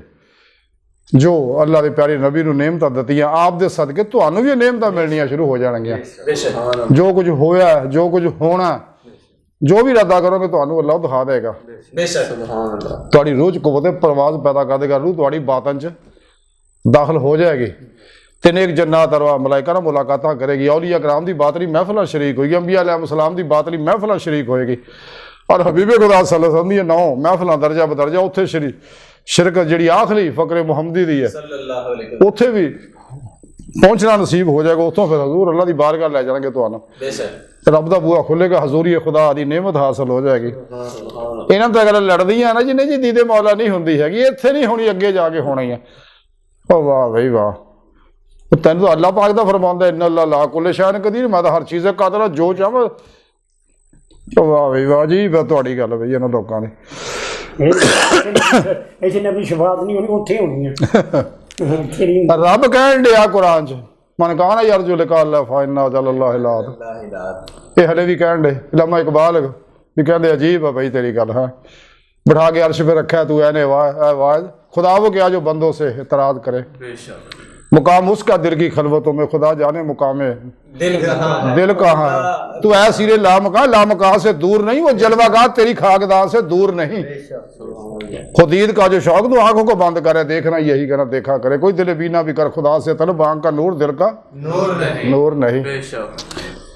A: ਜੋ ਅੱਲਾ ਦੇ ਪਿਆਰੇ ਨਬੀ ਨੂੰ ਨੇਮਤਾਂ ਦਿੱਤੀਆਂ ਆਪ ਦੇ ਸਦਕੇ ਤੁਹਾਨੂੰ ਵੀ ਇਹ ਨੇਮਤਾਂ ਮਿਲਣੀਆਂ ਸ਼ੁਰੂ ਹੋ ਜਾਣਗੀਆਂ।
B: ਬੇਸ਼ੱਕ
A: ਜੋ ਕੁਝ ਹੋਇਆ, ਜੋ ਕੁਝ ਹੋਣਾ, ਜੋ ਵੀ ਇਰਾਦਾ ਕਰੋਗੇ ਤੁਹਾਨੂੰ ਅੱਲਾਹ ਦਿਖਾ ਦੇਗਾ।
B: ਬੇਸ਼ੱਕ
C: ਸੁਭਾਨ ਅੱਲਾਹ।
A: ਤੁਹਾਡੀ ਰੂਹ 'ਚ ਕੁਵਤ ਪਰਵਾਜ਼ ਪੈਦਾ ਕਰ ਦੇਗਾ, ਰੂਹ ਤੁਹਾਡੀ ਬਾਤਨ 'ਚ ਦਾਖਲ ਹੋ ਜਾਏਗੀ ਤੇ ਨੇਕ ਜन्नत ਅਰਵਾ ਮਲਾਇਕਾ ਨਾਲ ਮੁਲਾਕਾਤਾਂ ਕਰੇਗੀ, ਔਲੀਆ ਕਰਾਮ ਦੀ ਬਾਤਲੀ ਮਹਿਫਲਾਂ ਸ਼ਰੀਕ ਹੋਏਗੀ, ਅੰਬੀਆ अलैहिस्सलाम ਦੀ ਬਾਤਲੀ ਮਹਿਫਲਾਂ ਸ਼ਰੀਕ ਹੋਏਗੀ ਔਰ ਹਬੀਬੇ ਖੁਦਾ सल्लल्लाहु अलैहि वसल्लम ਦੀਆਂ 9 ਮਹਿਫਲਾਂ ਦਰਜਾ ਬਦਰਜਾ ਉੱਥੇ ਸ਼ਿਰਕਤ ਜਿਹੜੀ ਆਖਰੀ ਫਕਰੇ ਮੁਹੰਮਦੀ ਦੀ ਹੈ
B: ਸੱਲੱਲਾਹੁ ਅਲੈਹਿ ਵਸੱਲਮ
A: ਉੱਥੇ ਵੀ ਪਹੁੰਚਣਾ ਨਸੀਬ ਹੋ ਜਾਏਗਾ। ਉੱਥੋਂ ਫਿਰ ਹਜ਼ੂਰ ਅੱਲਾ ਦੀ ਬਾਰਗਾਹ ਲੈ ਜਾਣਗੇ ਤੁਹਾਨੂੰ,
B: ਬੇਸ਼ੱਕ
A: ਰੱਬ ਦਾ ਬੂਹਾ ਖੁੱਲੇਗਾ, ਹਜ਼ੂਰੀ ਖੁਦਾ ਦੀ ਨੇਮਤ ਹਾਸਲ ਹੋ ਜਾਏਗੀ। ਇਹਨਾਂ ਤਾਂ ਗੱਲ ਲੜਦੀਆਂ ਨਾ ਜਿਹਨੇ ਜੀ ਦੀਦੇ ਮੌਲਾ ਨਹੀਂ ਹੁੰਦੀ ਹੈਗੀ, ਇੱਥੇ ਨਹੀਂ ਹੋਣੀ, ਅੱਗੇ ਜਾ ਕੇ ਹੋਣੀ ਹੈ। ਉਹ ਵਾਹ ਬਈ ਵਾਹ, ਤੈਨੂੰ ਤਾਂ ਅੱਲਾਹ ਪਾਕ ਦਾ ਫਰਮਾਉਂਦਾ ਇਨ ਅੱਲਾਹ ਲਾ ਕੁੱਲ ਸ਼ੈਅਨ ਕਦੀਰ, ਮੈਂ ਤਾਂ ਹਰ ਚੀਜ਼ ਕਾਦਰ, ਜੋ ਚਾਹਾਂ। ਵਾਹ ਬਈ ਵਾਹ ਜੀ, ਬਸ ਤੁਹਾਡੀ ਗੱਲ ਬਈ ਇਹਨਾਂ ਲੋਕਾਂ ਦੀ
E: ऐसे नबी शफात नहीं होनी, उत्थे होनी है।
A: ਰੱਬ ਕਹਿਣ ਡਿਆ ਕੁਰਾਨ 'ਚ ਮਨ ਕਾਨਾ ਯਰਜੂ ਲਿਕਾ ਅੱਲਾਹ ਫਾਇਨਾ ਜਲਲਾਹ ਲਾਤ, ਇਹ ਹਲੇ ਵੀ ਕਹਿਣ ਡੇ ਇਲਾਮਾ ਇਕਬਾਲ ਵੀ ਕਹਿੰਦੇ अजीब है भाई तेरी गल है, बिठा के अर्श पे रखा है तू ऐने आवाज खुदा वो क्या जो बंदों से एतराज करे,
C: बेशक
A: मुकाम उसका दिल की खलवतों में खुदा जाने मुकामे
B: ਦਿਲ ਕਹਾਂ
A: दिल कहाँ है, तू ऐ सिरे लामका से दूर नहीं, वो जलवागाह तेरी खाकदार से दूर नहीं। खुदीद का जो शौक तो आंखों को बंद करे, देखना यही कहना देखा करे, कोई दिल बीना भी कर खुदा से तलब, आंख का नूर दिल का नूर नहीं।
C: बेशक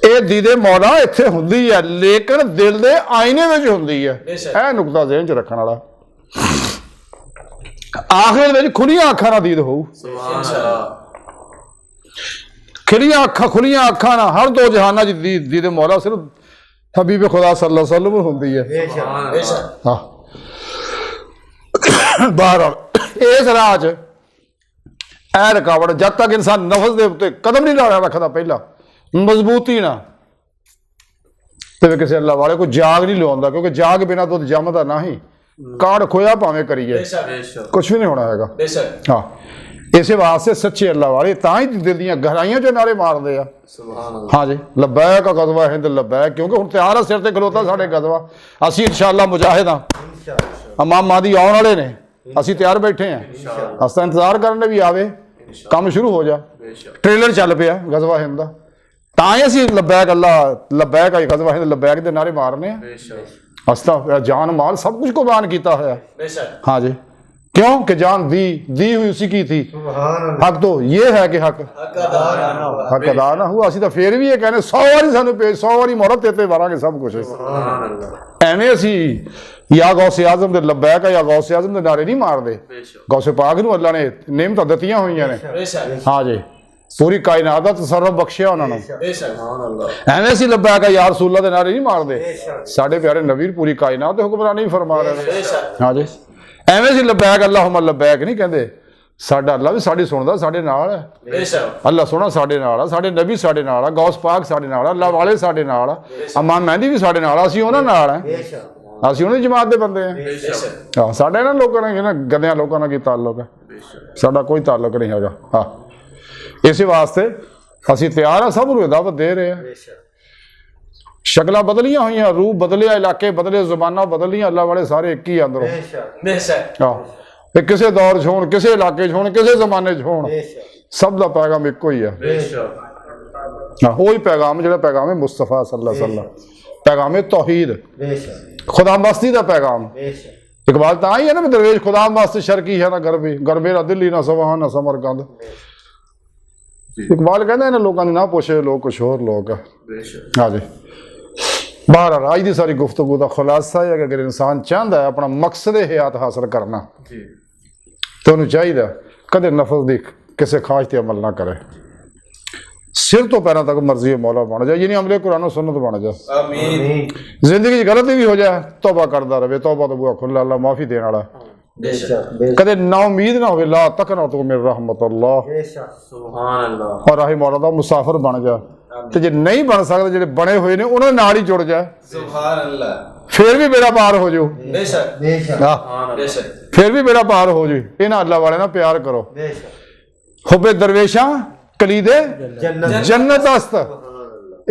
A: ਇਹ ਦੀਦੇ ਮੌਲਾ ਇੱਥੇ ਹੁੰਦੀ ਹੈ, ਲੇਕਿਨ ਦਿਲ ਦੇ ਆਇਨੇ ਵਿੱਚ ਹੁੰਦੀ ਹੈ। ਇਹ ਨੁਕਤਾ ਜ਼ਿਹਨ 'ਚ ਰੱਖਣ ਵਾਲਾ। ਆਖਿਰ ਵਿੱਚ ਖੁੱਲੀਆਂ ਅੱਖਾਂ ਨਾਲ ਦੀਦ ਹੋਊ,
C: सुभान अल्लाह।
A: ਖੁੱਲੀਆਂ ਅੱਖਾਂ ਨਾਲ ਹਰ ਦੋ ਜਹਾਨਾਂ 'ਚ ਦੀਦੇ ਮੌਲਾ ਸਿਰਫ ਹਬੀਬ ਖੁਦਾ ਸੱਲੱਲਾਹੁ ਅਲੈਹਿ ਵਸੱਲਮ ਹੁੰਦੀ ਹੈ।
C: सुभान अल्लाह।
A: ਹਾਂ ਬਹਰਹਾਲ ਇਸ ਰਾਹ 'ਚ ਇਹ ਰੁਕਾਵਟ, ਜਦ ਤੱਕ ਇਨਸਾਨ ਨਫਸ ਦੇ ਉੱਤੇ ਕਦਮ ਨਹੀਂ ਲਾ ਰੱਖਦਾ ਪਹਿਲਾਂ ਮਜ਼ਬੂਤੀ ਨਾਲ, ਤੇ ਕਿਸੇ ਅੱਲਾ ਵਾਲੇ ਕੋਈ ਜਾਗ ਨਹੀਂ ਲਵਾਉਂਦਾ, ਕਿਉਂਕਿ ਜਾਗ ਬਿਨਾਂ ਦੁੱਧ ਜੰਮਦਾ ਨਹੀਂ। ਕਾੜ ਖੋਇਆ ਭਾਵੇਂ ਕਰੀਏ,
C: बेशक
A: ਕੁਛ ਵੀ ਨਹੀਂ ਹੋਣਾ ਹੈਗਾ।
B: ਬੇਸ਼ੱਕ
A: ਹਾਂ, ਇਸੇ ਵਾਸਤੇ ਸੱਚੇ ਅੱਲਾ ਵਾਲੇ ਤਾਂ ਹੀ ਦਿਲ ਦੀਆਂ ਗਹਿਰਾਈਆਂ 'ਚੋਂ ਨਾਰੇ ਮਾਰਦੇ ਆ।
C: सुभान अल्लाह।
A: ਹਾਂ ਜੀ, ਲੱਬੈਕ ਗਜ਼ਵਾ ਹਿੰਦ ਲੱਬੈਕ, ਕਿਉਂਕਿ ਹੁਣ ਤਿਆਰ ਆ, ਸਿਰ ਤੇ ਖਲੋਤਾ ਸਾਡੇ ਗਜ਼ਵਾ। ਅਸੀਂ ਇਨਸ਼ਾਅੱਲਾ ਮੁਜਾਹਿਦ ਹਾਂ, ਇਮਾਮ ਮਾਦੀ ਆਉਣ ਵਾਲੇ ਨੇ, ਅਸੀਂ ਤਿਆਰ ਬੈਠੇ ਹਾਂ। ਅਸੀਂ ਤਾਂ ਇੰਤਜ਼ਾਰ ਕਰਨ ਦੇ ਵੀ ਆਵੇ, ਕੰਮ ਸ਼ੁਰੂ ਹੋ ਜਾ।
C: बेशक
A: ਟ੍ਰੇਲਰ ਚੱਲ ਪਿਆ ਗਜ਼ਵਾ ਹਿੰਦ ਦਾ, ਤਾਂ ਹੀ ਅਸੀਂ ਲੱਬੈਕ ਅੱਲਾ ਲੱਬੈਕ ਆਈ ਗਜ਼ਵਾ ਹਿੰਦ ਲੱਬੈਕ ਦੇ ਨਾਰੇ ਮਾਰਨੇ ਆ।
C: बेशक
A: ਅਸੀਂ ਤਾਂ ਜਾਨ ਮਾਲ सब कुछ कुर्बान ਕੀਤਾ ਹੋਇਆ।
B: ਬੇਸ਼ੱਕ
A: हाँ जी, क्यों कि जान दी हुई उसी की थी। हक तो ये है कि हक
B: ਹੱਕ
A: अदा ना हुआ। ਅਸੀਂ ਤਾਂ ਫੇਰ ਵੀ ਇਹ ਕਹਿੰਦੇ 100 ਵਾਰੀ ਸਾਨੂੰ ਪੇਜ 100 ਵਾਰੀ ਮੋਹਰਤ ਤੇ ਵਾਰਾਂਗੇ ਸਭ ਕੁਝ।
C: सुभान अल्लाह।
A: ਐਵੇਂ ਅਸੀਂ ਜਾਂ ਗੌਸੇ ਆਜ਼ਮ ਦੇ ਲੱਬੈਕ ਜਾਂ ਗੌਸੇ ਆਜ਼ਮ ਦੇ ਨਾਰੇ ਨਹੀਂ ਮਾਰਦੇ।
C: बेशक
A: ਗੌਸੇ ਪਾਕ ਨੂੰ ਅੱਲਾ ਨੇ ਨੇਮਤਾਂ ਦਿੱਤੀਆਂ ਹੋਈਆਂ ਨੇ।
B: ਬੇਸ਼ੱਕ
A: ਹਾਂ ਜੀ, ਪੂਰੀ ਕਾਇਨਾਤ ਦਾ ਤਸਰਰਫ ਬਖਸ਼ਿਆ ਉਹਨਾਂ ਨੂੰ।
B: ਬੇਸ਼ੱਕ
C: सुभान अल्लाह।
A: ਐਵੇਂ ਅਸੀਂ ਲੱਬੈਕ ਜਾਂ ਰਸੂਲullah ਦੇ ਨਾਰੇ ਨਹੀਂ ਮਾਰਦੇ। ਸਾਡੇ ਪਿਆਰੇ ਨਬੀ ਪੂਰੀ ਕਾਇਨਾਤ ਦੇ ਹੁਕਮਰਾਨੀ ਵੀ ਫਰਮਾ ਰਹੇ ਨੇ।
B: ਬੇਸ਼ੱਕ
A: ਹਾਂ ਜੀ, ਐਵੇਂ ਅਸੀਂ ਲੱਬੈਕ ਅੱਲਾਹੁਮਾ ਲੱਬੈਕ ਨਹੀਂ ਕਹਿੰਦੇ। ਸਾਡਾ ਅੱਲਾ ਵੀ ਸਾਡੀ ਸੁਣਦਾ, ਸਾਡੇ ਨਾਲ ਹੈ।
B: ਬੇਸ਼ੱਕ
A: ਅੱਲਾ ਸੋਹਣਾ ਸਾਡੇ ਨਾਲ ਆ, ਸਾਡੇ ਨਬੀ ਸਾਡੇ ਨਾਲ ਆ, ਗੌਸ ਪਾਕ ਸਾਡੇ ਨਾਲ ਆ, ਅੱਲਾ ਵਾਲੇ ਸਾਡੇ ਨਾਲ ਆ, ਇਮਾਮ ਮਹਿੰਦੀ ਵੀ ਸਾਡੇ ਨਾਲ ਆ। ਅਸੀਂ ਉਹਨਾਂ ਨਾਲ ਆ, ਅਸੀਂ ਉਹਨਾਂ ਦੀ ਜਮਾਤ ਦੇ ਬੰਦੇ ਆ।
B: ਬੇਸ਼ੱਕ
A: ਹਾਂ, ਸਾਡਾ ਇਹਨਾਂ ਲੋਕਾਂ ਨਾਲ ਇਹਨਾਂ ਗੰਦਿਆਂ ਲੋਕਾਂ ਨਾਲ ਕੀ ਤਾਲੁਕ ਹੈ? ਸਾਡਾ ਕੋਈ ਤਾਲੁਕ ਨਹੀਂ ਹੈਗਾ। ਹਾਂ, ਇਸੇ ਵਾਸਤੇ ਅਸੀਂ ਤਿਆਰ ਆ, ਸਭ ਨੂੰ ਦਾਵਤ ਦੇ ਰਹੇ ਆ। ਸ਼ਕਲਾਂ ਬਦਲੀਆਂ ਹੋਈਆਂ, ਰੂਪ ਬਦਲਿਆ, ਇਲਾਕੇ ਬਦਲੇ, ਜ਼ੁਬਾਨਾਂ ਬਦਲੀਆਂ, ਅੱਲਾ ਵਾਲੇ ਸਾਰੇ ਇੱਕ ਹੀ ਅੰਦਰੋਂ।
B: ਬੇਸ਼ੱਕ
A: ਆਹ, ਇਹ ਕਿਸੇ ਦੌਰ 'ਚ ਹੋਣ, ਕਿਸੇ ਇਲਾਕੇ 'ਚ ਹੋਣ, ਕਿਸੇ ਜ਼ਮਾਨੇ 'ਚ ਹੋਣ, ਸਭ ਦਾ ਪੈਗਾਮ ਇੱਕੋ ਹੀ ਹੈ।
C: बेशक
A: ਹਾਂ, ਉਹੀ ਪੈਗਾਮ ਜਿਹੜਾ ਪੈਗਾਮ ਹੈ ਮੁਸਤਫਾ ਸੱਲੱਲਾਹੁ ਅਲੈहि ਵਸੱਲਮ, ਪੈਗਾਮ ਹੈ ਤੌਹੀਦ, खुदा मस्ती का पैगाम। इकबाल तो ही है ना, दरवेश खुदा मस्त शर्की है ना गरबी, गरबेरा दिल्ली ना सवाह ना समरकंद। इकबाल कहते हैं लोगों ने ना पूछे, लोग कुछ और लोग है।
C: बेशक
A: हाँ जी, बाहर आज की सारी गुफ्तगू का खुलासा है कि अगर इंसान चाहता है अपना मकसद हयात हासिल करना,
C: जी
A: तो उन्हें चाहिए कदे नफस की किसी ख्वाहिश पर अमल ना करे, सिर तो पैरों तक मर्जी मौला बन जाए, यानी अमले कुरान सुन्नत बन जाए।
B: आमीन
A: जिंदगी गलती भी हो जाए, तौबा करता रहे, तौबा तो बुआ खुला, अल्लाह माफी देने वाला।
B: बेशक
A: कदे ना उम्मीद ना हो, ला तक ना तो मेरी रहमत अल्लाह
C: सुभान अल्लाह।
A: और राही मौला दा मुसाफिर बन जा। ते जे नहीं बन सकते, जेडे बने हुए ने उन्हां नाल ही जुड़ जा,
B: सुभान अल्लाह।
A: फिर भी बेड़ा पार हो जाओ।
B: बेशक
A: हाँ,
B: बेशक
A: फिर भी बेड़ा पार हो जाए। इन्हां अल्लाह वाले ना प्यार करो। हुब्बे दरवेशां कलीदे जन्नत अस्त,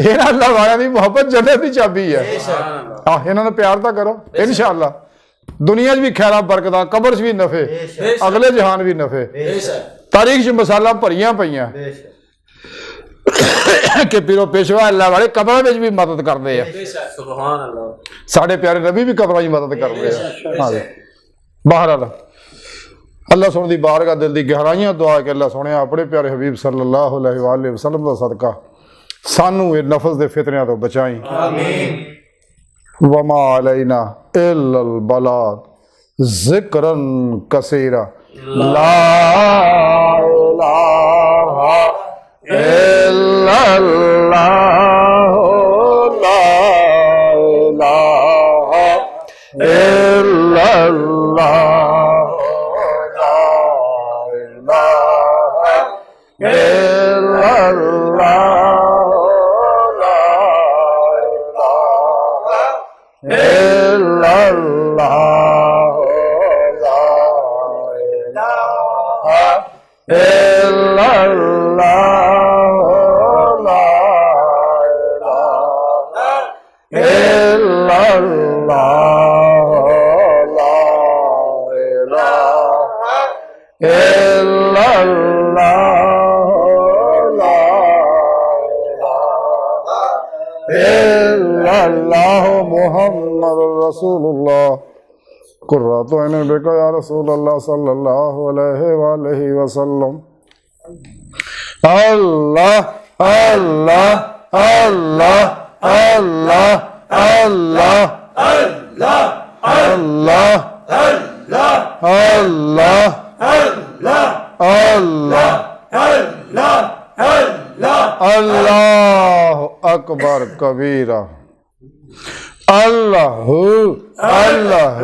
A: इन्हां अल्लाह वाले दी मोहब्बत जन्नत दी चाबी है।
B: बेशक
A: हाँ, इन्हां ने प्यार तो करो, इंशाअल्लाह दुनिया च भी खैरा बरकत, कबर च भी नफे,
D: बेशक
A: अगले जहान भी नफे,
D: बेशक
A: तारीख च मिसालां भरियां पईयां
D: बेशक
A: कि पीरो पेशवा अल्लाह वाले कबरां विच भी मदद करदे आ।
C: सुभान अल्लाह।
A: साडे प्यारे नबी भी कबरां च मदद करदे आ। हाँ जी। बहरहाल अल्लाह सोने दी बारगाह दिल दी गहराइयां दुआ कि अल्लाह सोने अपने प्यारे हबीब सल्लल्लाहु अलैहि वसल्लम दा सदका सानू ये नफस दे फितनियां तो बचाई। आमीन। वमा अलैना इल्लल बलाग ज़िक्रन कसीरा ला इलाहा इल्लल्लाह ला इलाहा इल्लल्लाह मुहम्मद रसूलुल्लाह कुर्रतु ऐन बिका या रसूलल्लाह सल्लल्लाहु अलैहि वसल्लम। अल्लाह अल्लाह अल्लाह अल्लाह अल्लाह अल्लाह अल्लाह अल्लाह अल्लाह अल्लाह अकबर कबीरा अल्लाह अल्लाह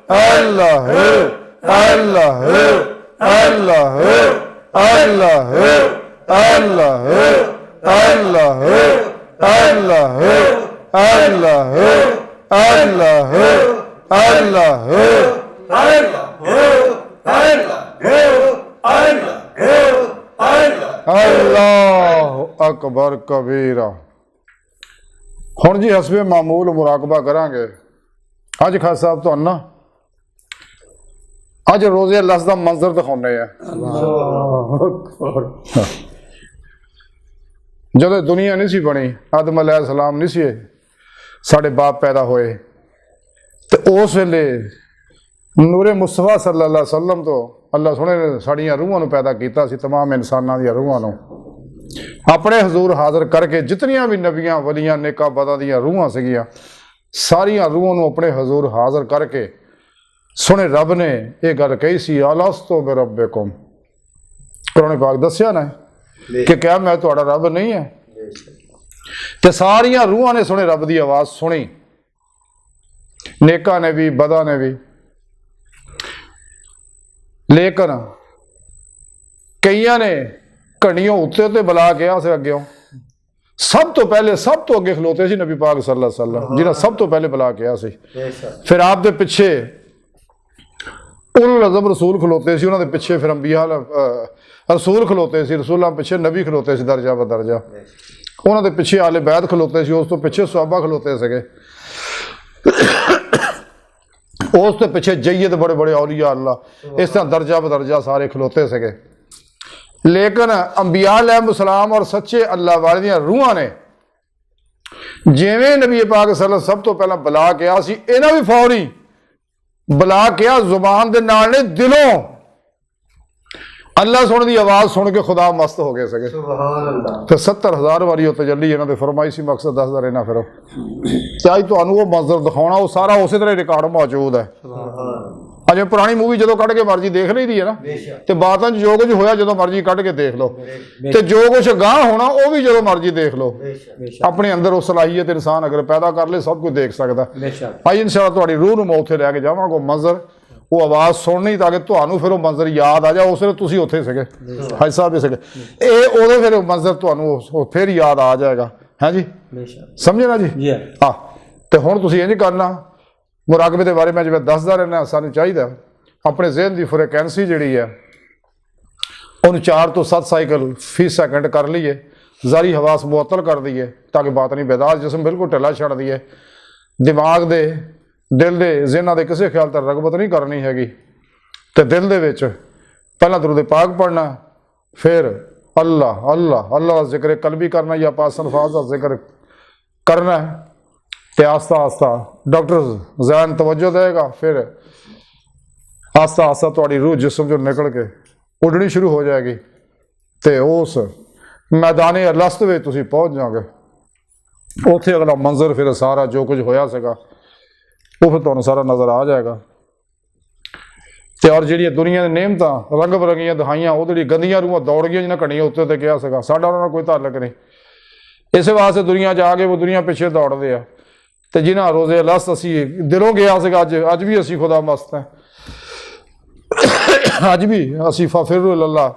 A: अल्लाह अल्लाह अल्लाह अल्लाह अल्लाह अल्लाह अल्लाह अल्लाह अल्लाह अल्लाह अकबर कबीरा। हुण जी हसबे मामूल मुराकबा करांगे। अज खास साहब तो ना अज रोजे लस का मंजर दिखाने जब दुनिया नहीं सी बनी, आदम अलैहिस्सलाम नहीं सी साढ़े बाप पैदा होए, तो उस वेले नूरे मुस्तफा सल्लल्लाहु अलैहि वसल्लम तो अल्लाह सोने ने साड़ियां रूहां नूं पैदा कीता सी, तमाम इंसानां दी रूहां नूं अपने हजूर हाजिर करके जितनियां भी नबियां वलियां नेका बदा दियां रूहां सीगियां सारियां रूहां नूं अपने हजूर हाजिर करके सोने रब ने यह गल कही सी अलस्तु बिरब्बिकुम। कुरान पाक दस्या ना कि क्या मैं तुहाडा रब नहीं है? ते सारियां रूहां ने सोने रब की आवाज़ सुनी, नेका ने भी बदा ने भी। लेकिन कईयां ने घड़ियों उत्ते ते बुला के से अगे सब तो पहले सब तो अगे खलोते सी नबी पाक सल्लल्लाहु अलैहि वसल्लम जिन्हें सब तो पहले बुला के सी। फिर आप दे पिछे उल अज़म रसूल खलोते सी, उन्होंने पिछे फिर अंबिया रसूल खलोते सी, रसूलों पिछे नबी खलोते सी दर्जा ब दर्जा, उन्होंने पिछे आले बैद खलोते सी, उस तो पिछे सहाबा खलोते सके, उस तो पिछे जय्यद बड़े बड़े औलिया अल्लाह, इस तरह दर्जा ब दर्जा सारे खलोते सके। लेकिन अंबिया अलैहिस्सलाम और सच्चे अल्लाह वाले दियां रूहां ने जिवें नबी पाक सल्लल्लाहु अलैहि वसल्लम सब तो पहला बुला के सी, इन्हां भी फौरी बुला के जुबान दे नाल ने दिलों अल्लाह सुन दी आवाज़ सुन के खुदा मस्त हो गए सके। तो 70,000 वारी वो तजल्ली इन्होंने फरमाई सी, मकसद दसदा रहना। फिर चाहे तुहानू वो मंजर दिखाना वो सारा उस तरह रिकॉर्ड मौजूद है। अजे पुरानी मूवी जो कढ़ के मर्जी देख ली दी है ना, तो बातों जो कुछ होया जो मर्जी कढ़ के देख लो, तो जो कुछ गांह होना वो भी जो मर्जी देख लो। अपने अंदर वो सलाहियत इंसान अगर पैदा कर ले सब कुछ देख सकता। अज इंशाअल्लाह तुहाडी रूह नूं मैं उत्थे लैके जावांगा मंजर, वो आवाज़ सुननी ताकि तुहानू फिर वो मंजर याद आ जाए, उस वे तुसीं उत्थे सके हाजी साहब भी सके, ये उहदे फिर मंजर तुहानू फिर याद आ जाएगा। है जी, समझे ना जी? हाँ, तो हुण तुसीं इंज करना, मुराकबे के बारे में जिवें दसदा रहना, सानू चाहिए अपने जहन की फ्रिक्वेंसी जिहड़ी है उन्होंने 4 तो 7 साइकिल फी सैकेंड कर लीए, जारी हवास मुअत्तल कर दीए ताकि बातनी बेदार जिसम बिल्कुल ढिला छड़ दिए, दिमाग दे दिल दे जिन्हां दे किसी ख्याल तक रगबत नहीं करनी हैगी तो दिल दे विच पहला दरूद पाक पढ़ना, फिर अल्लाह अल्लाह अल्लाह का जिक्र कल्बी करना या पास अल्फाज का जिक्र करना है। तो आस्ता आस्ता डॉक्टर जहन तवज्जो देगा, फिर आस्ता आस्ता थोड़ी रूह जिसम जो निकल के उड़नी शुरू हो जाएगी तो उस मैदानी अलस्त में तुम पहुँच जाओगे। उत्थे अगला मंजर फिर सारा जो कुछ होया सगा वो फिर तुहानूं सारा नज़र आ जाएगा। तो और जी दुनिया की नेमत रंग बरंगियां दिखाइया वो जी गंदियां रूहां दौड़ गई जिन्हें घड़ियां उत्ते तो कहा सगा साडा उन्हां नाल कोई ताल्लुक नहीं। इस वास्ते दुनिया च आ गए वो दुनिया पिछे दौड़ते हैं। तो जिन्हें रोजे अलस्त असी दिलों गया सगा अज भी असी खुदा मस्त हैं, अज भी असी फिर अल्लाह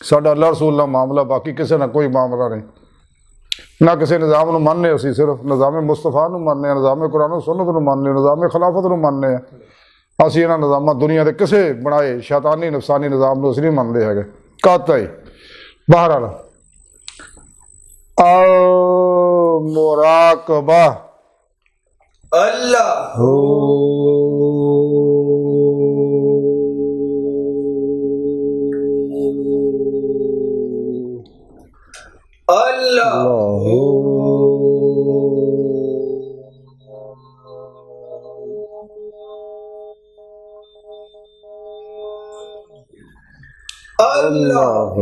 A: साडा अल्लाह रसूल नाल मामला, बाकी किसी ना कोई मामला नहीं। ना किसी निज़ाम को मानने असी सिर्फ निज़ाम मुस्तफा को मानने, निज़ाम कुरान सुन्नत को मानने, निज़ाम खिलाफत को मानने। असी इन्हां निज़ामां दुनिया के किसी बनाए शैतानी नफसानी निज़ाम को असीं नहीं मानते है कतई। बहरहाल मुराकबा
B: अल्लाह अल्लाह अल्लाह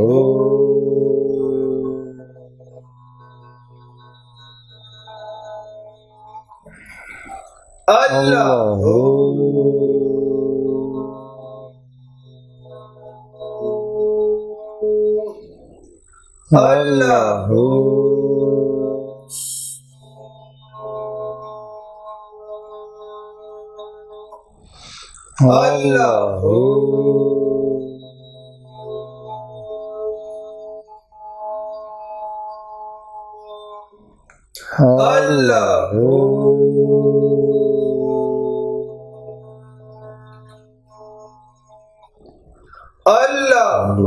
B: अल्लाह अल्लाह अल्लाह अल्लाह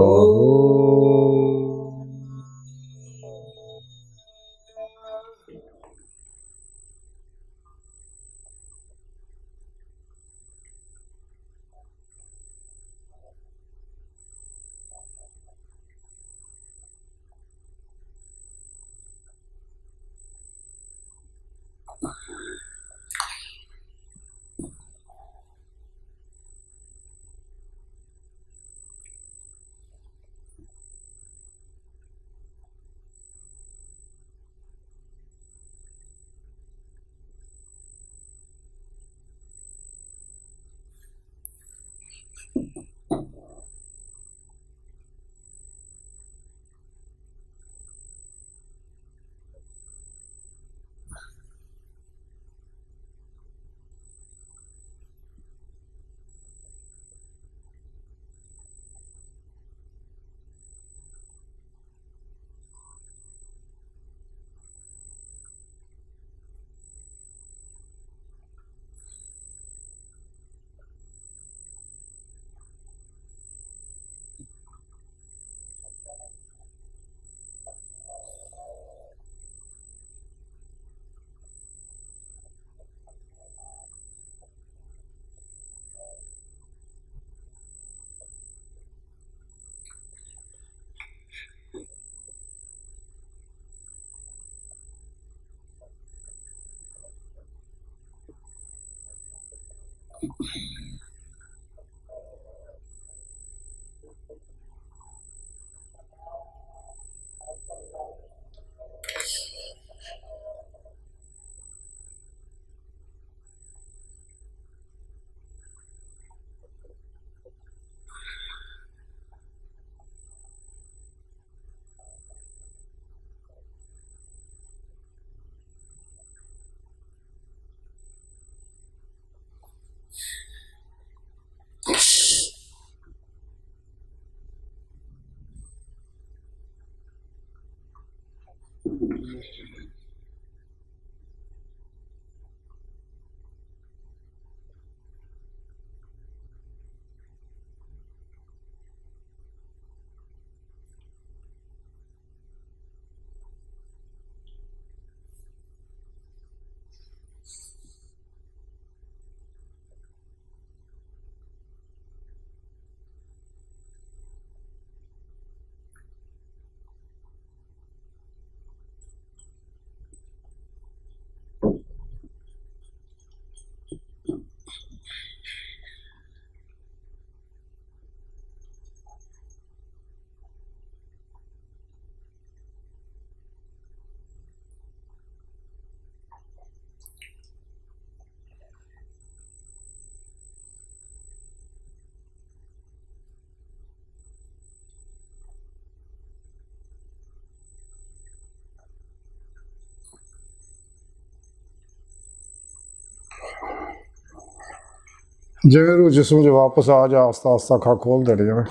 A: जिवें रूह जिस्म च वापस आ जा, आस्ता आस्ता अखा खोल देने जावे,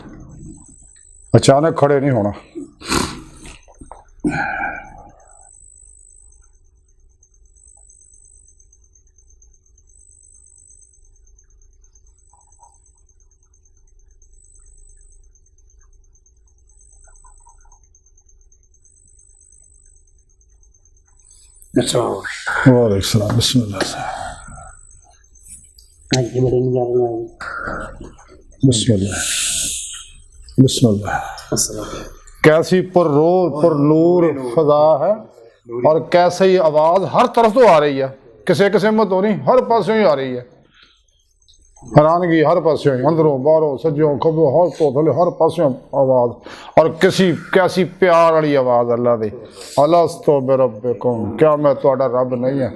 A: अचानक खड़े नहीं होना।
E: अच्छा
A: वालेकुम सलाम, बिस्मिल्लाह
E: ये बड़े नहीं जा रहे हैं।
A: बिस्मिल्लाह बिस्मिल्लाह। कैसी पुरनूर फजा है और कैसे ही आवाज हर तरफ तो आ रही है, किसी किस्म तो नहीं, हर पासों ही आ रही है। हैरानगी हर पासों ही, अंदरों बाहरों सज्जों खब्बों हर तो थले हर पासों आवाज, और किसी कैसी प्यार वाली आवाज अल्लाह दी। अलस्तो बिरब्बिकुम, क्या मैं तुहाडा रब नहीं है?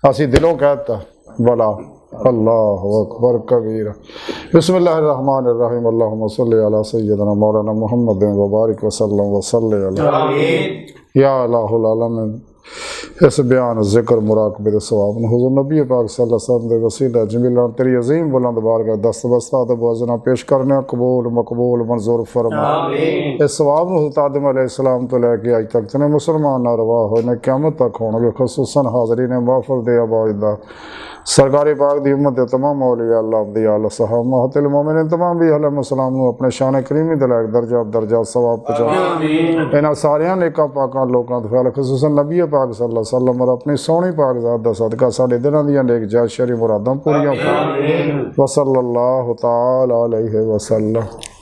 A: असी दिलों कहता भला। अल्लाह अकबर कबीरा। बिस्मिल्लाहिर्रहमानिर्रहीम। अल्लाहुम्मा सल्ली अला सय्यिदना मौलाना मुहम्मद व बारिक वसल्लम वसल्ले अला या इलाहुल आलमीन। इस बयान जिक्र मुराकबे दे सवाब न हुज़ूर नबी पाक सल्लल्लाहु अलैहि वसल्लम दे वसीला जमीला तेरी अजीम बुलंद बारगाह दस्तबस्ता ते वज़ना पेश करने कबूल मकबूल मंजूर फरमा। इस सवाब न हुज़रत आदम अलैहिस्सलाम तो लेके आज तक ने मुसलमान नारवा होए ने क़यामत तक होंगे, खुसूसन हाज़रीन महफ़िल दे आबादा सरकारी पाक दी उम्मत दे तमाम औलिया अल्लाह दी आला सहाबा महतिल मोमिन तमाम भी अलैहिस्सलाम नु अपने शान करीमी दे लायक दर्जा सवाब पहुंचा। इन्हां सारियां नेकां पाकां लोकां ते फैल खुसूसन नबी पाक सल्लल्लाहु अलैहि वसल्लम और अपनी सोहनी पाक ज़ात दा सदका साडे दिलां दियां नेक जायज़ शरी मुरादां पूरियां फरमा। वसल्लल्लाहु तआला अलैहि वसल्लम।